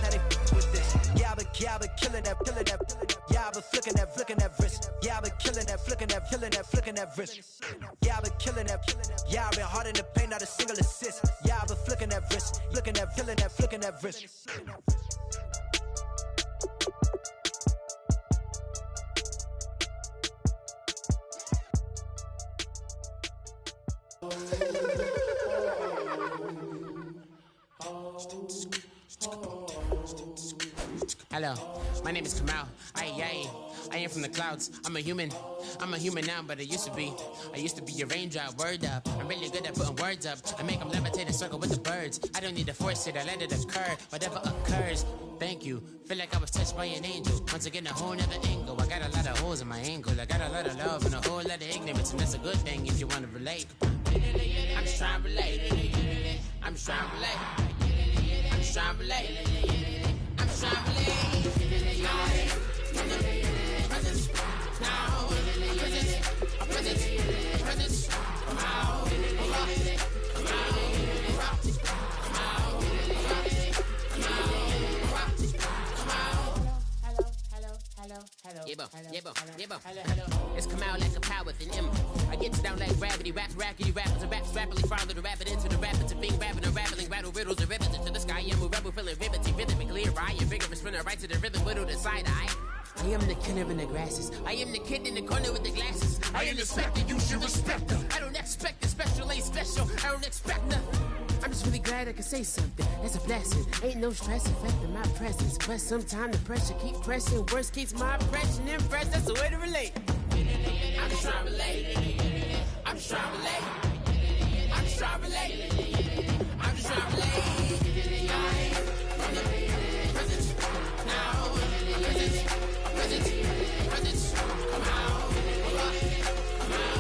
now they with this. Yeah, I've been killing that. Yeah, I've been flicking that wrist. Yeah, I've been killing that, flicking that wrist. Yeah, I've been killing that. Yeah, I've been hard in the paint, not a single assist. Yeah, I've been flicking that wrist, flicking that wrist. Hello, my name is Kamal. I am from the clouds. I'm a human now, but I used to be a raindrop, word up. I'm really good at putting words up. I make them levitate and circle with the birds. I don't need to force it, I let it occur. Whatever occurs, thank you. Feel like I was touched by an angel. Once again, a whole nother angle. I got a lot of holes in my angle. I got a lot of love and a whole lot of ignorance, and that's a good thing if you want to relate. I'm just trying to relate. I'm just trying to relate. I'm just trying to relate. I'm just trying to relate. Presence, now, presence, come out, It's come out like a power within him. I get down like gravity, rappers and raps rapidly follow the rapid into the rapids of being rapping and rattling, rattle riddles and rivets into the sky. I'm a rebel feeling rhythmically right and vigorous, spinning right to the rhythm, widow the side eye. I am the killer in the grasses. I am the kid in the corner with the glasses. I am the specter, you should respect them. I don't expect the special, ain't special. I don't expect nothing. I'm just really glad I can say something. That's a blessing. Ain't no stress affecting my presence. But sometimes the pressure keep pressing. Worst keeps my impression impressed. That's the way to relate. I'm just trying to relate. I'm just trying to relate. I'm just trying to relate. I'm just trying to relate. From the present now. Present. Come out. Come out.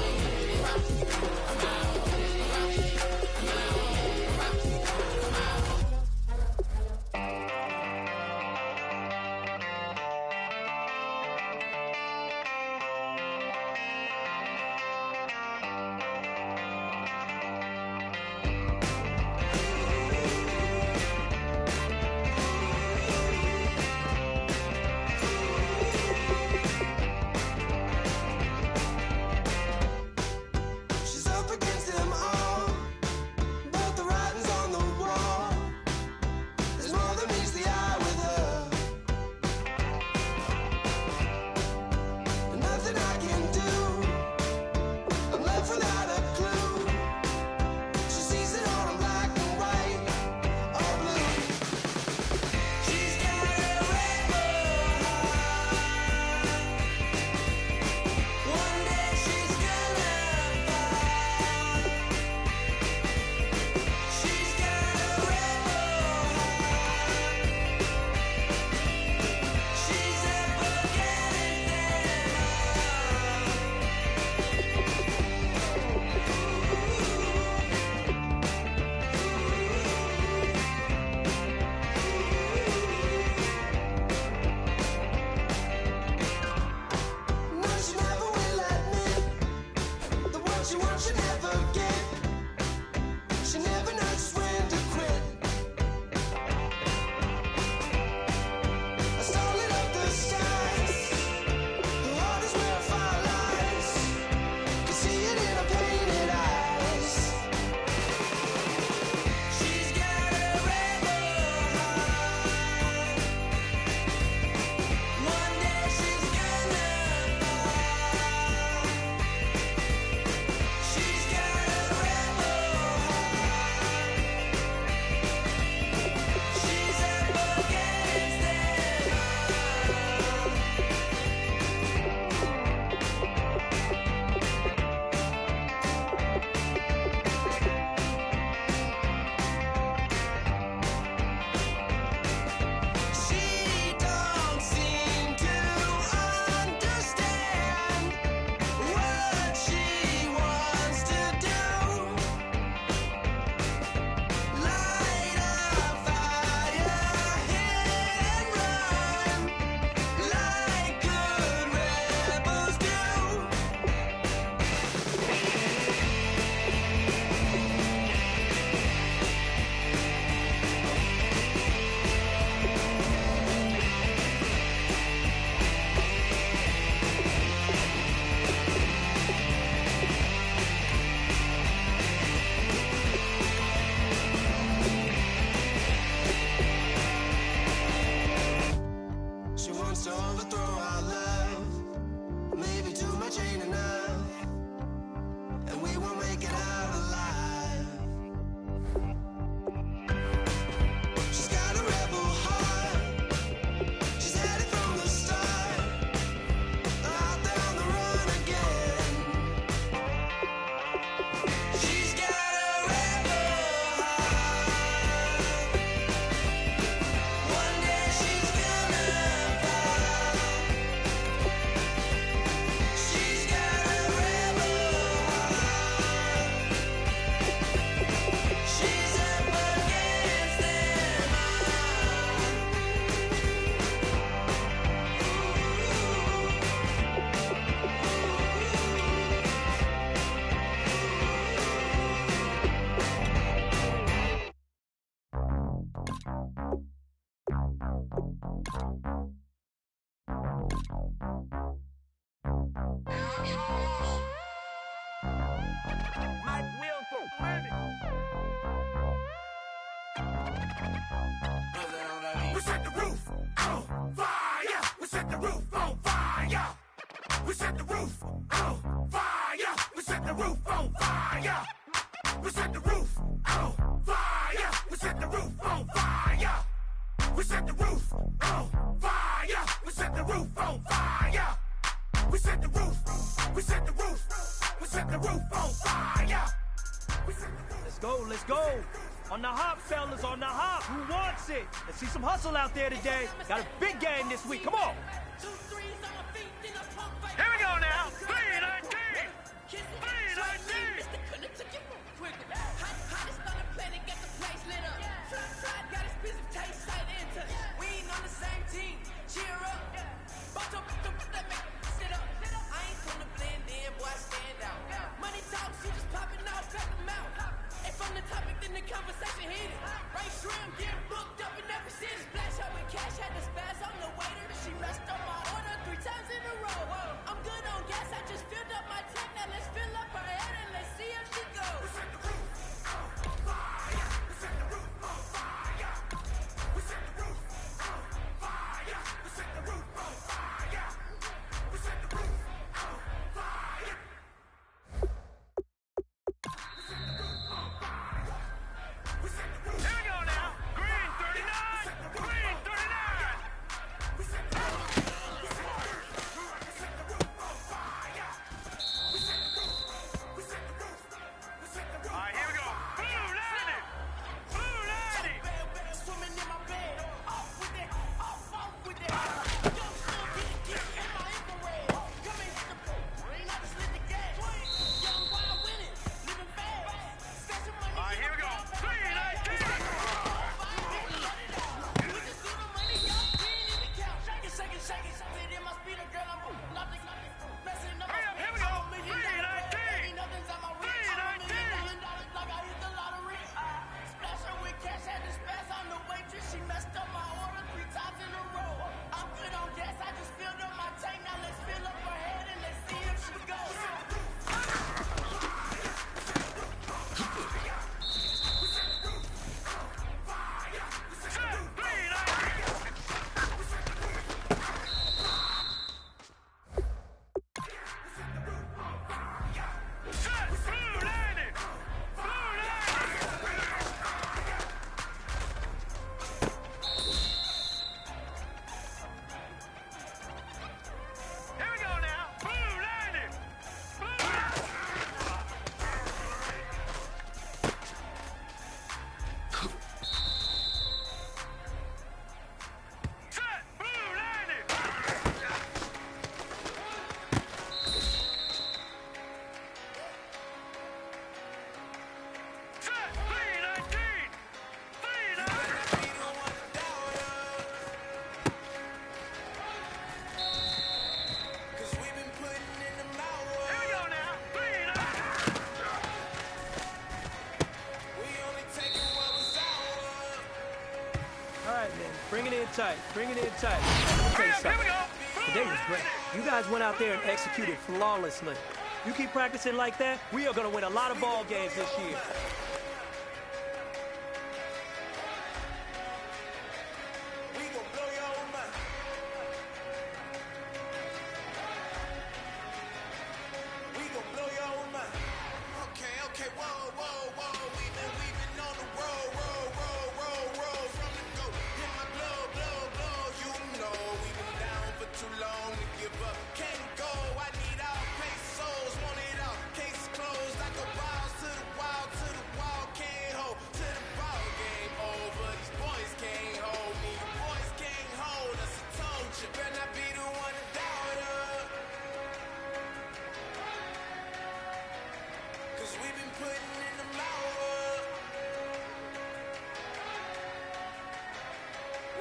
We set the roof on fire. We set the roof on fire. We set the roof on fire. We set the roof on fire. We set the roof on fire. We set the roof on fire. We set the roof on fire. We set the roof on fire. We set the roof. We set the roof. We set the roof on fire. Let's go, let's go. On the hop, fellas, on the hop. Who wants it? Let's see some hustle out there today. Got a big game this week. Come on. Here we go now. 319. 319. We ain't on the same team. Cheer up. I ain't come to blend in, boy, I stand out. Money talks, you just popping out, pack them out. And from the topic, then the conversation heated. Right shrimp, getting booked up in every city. Splash out with cash, had to spaz on the waiter. She messed up my order 3 times in a row. I'm good on gas, I just filled up my tank. Now let's fill up her head and let's see if she goes. We set the roof on fire. We set the roof on fire. We set the roof on fire. We set the roof on fire. We set the roof on fire. Here we go now. Green 39. Green 39. We set the roof. We set the roof on fire. We set the roof. We set the roof. We set the roof. All right, here we go. Blue lining. Blue lining. Swimming in my bed. Off with it. Off with it. Young son, get in my infrared. Come and hit the pool. Ain't not just lit the gas. Young wild winning. Living fast. Stretching money. All right, here we go. 319. Here we go. 319. 319. Splash her with cash, had to spaz on the waitress. She messed up my order 3 times in a row. I'm good on gas, I just filled up my tank. Now let's fill up her head and let's see if she goes. Here we go now. Blue lining. Blue lining. Set. Blue lining. Set. 319. 319. Cause we've been putting in the mouth. Here we go now. 319. We only taking what was ours. All right, man. Bring it in tight. Bring it in tight. Let me tell you Here we something. go. Today was great. You guys went out there and executed flawlessly. You keep practicing like that, we are going to win a lot of ball games this year. We gon' blow your mind. We gon' blow your mind. Okay, whoa. We've been on the road. From the go. In my blood. You know we've been down for too long to give up. Can't go. I need all pesos. Want it all. Case closed. Like a wild to the wild. Can't hold to the ball game over. These boys can't hold me. You boys can't hold us. I told you. Better not be the one to doubt us. Cause we've been putting in the mouth.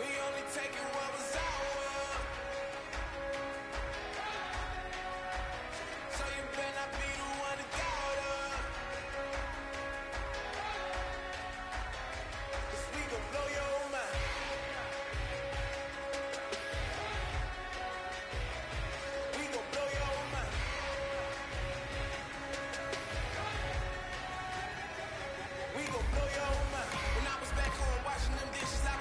We only taking what was ours. So you better not be the one to doubt us. Cause we gon' blow your mind. We gon' blow your mind. We gon' blow your mind. When I was back home washing them dishes, I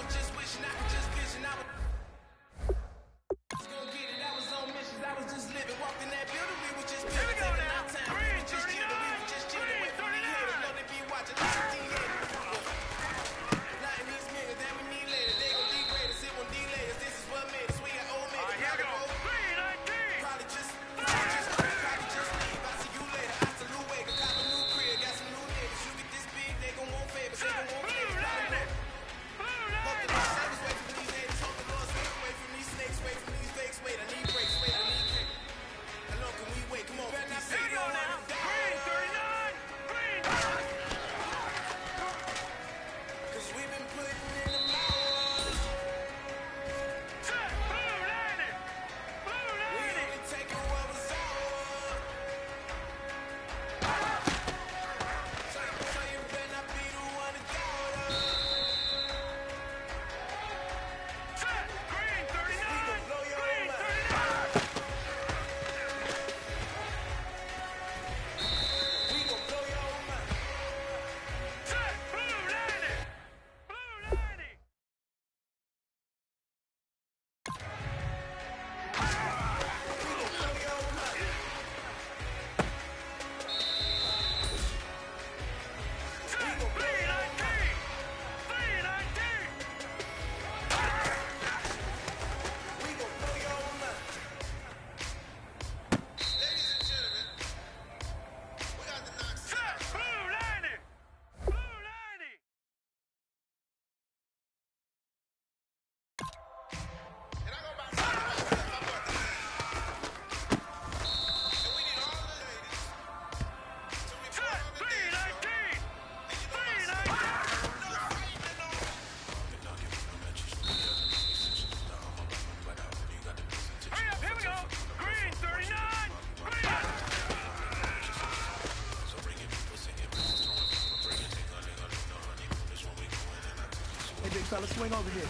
Hey, big fella, swing over here.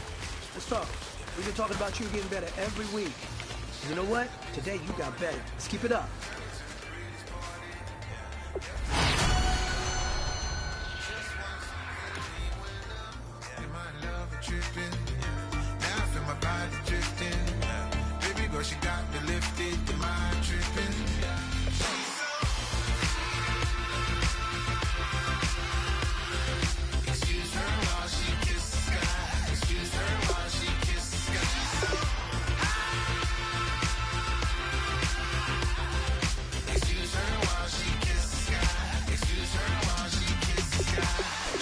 Let's talk. We've been talking about you getting better every week. You know what? Today you got better. Let's keep it up. Now I feel my body drifting. Baby girl, she got me lifted. The mind tripping. Excuse her while she kisses the sky. Excuse her while she kisses the sky. Excuse her while she kisses the sky. Excuse her while she kisses the sky.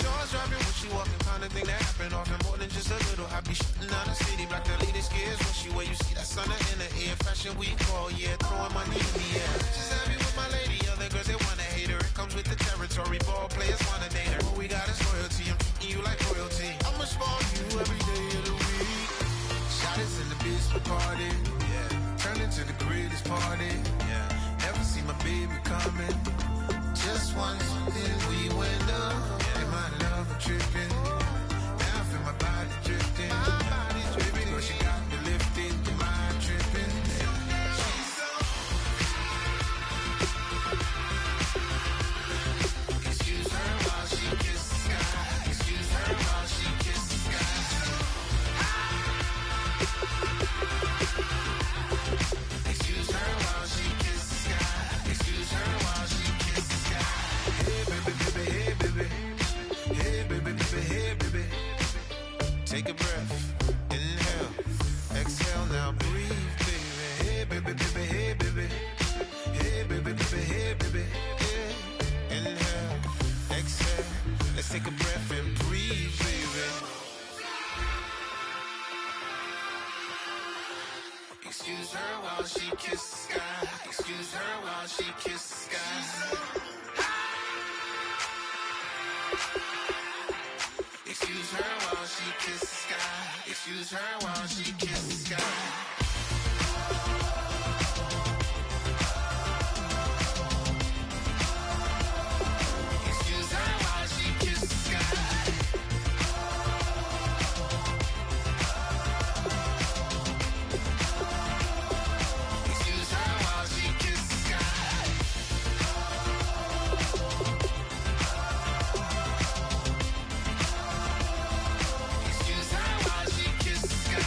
Jaws dropping when she walking, kind of thing that happen often. More than just a little. I be shooting down the city, black the latest gears. When she where you see that sun in the air. Fashion week all year, throwing money in the air. She's happy with my lady, other girls they wanna hate her. It comes with the territory, ball players wanna date her. What we got is loyalty, I'm treating you like royalty. I'ma spoil you every day of the week. Shot is in the basement party, yeah. Turn into the greatest party, yeah. Never see my baby coming. Just once, then we went up. Yeah, my love tripping. Now I feel my body drifting. My body dripping. Girl, she got me lifted. The mind tripping. She's so. Excuse her while she kisses the sky. Excuse her while she kisses the sky. Excuse her while she kisses the sky. Excuse her while she kisses the sky. Hey baby, baby, hey baby. Hey baby, baby, hey baby. Take a breath, inhale, exhale, now breathe, baby. Hey baby, baby, hey baby. Hey baby, baby, hey baby. Yeah. Inhale, exhale, let's take a breath and breathe, baby. Excuse her while she kisses the sky. Excuse her while she kisses the sky. Excuse her while she kisses the sky. Excuse her while she kisses the sky. Excuse her while she kisses the sky. Excuse her while she kisses the sky. Excuse her while she kisses the sky.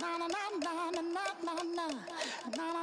na na na na na na na na na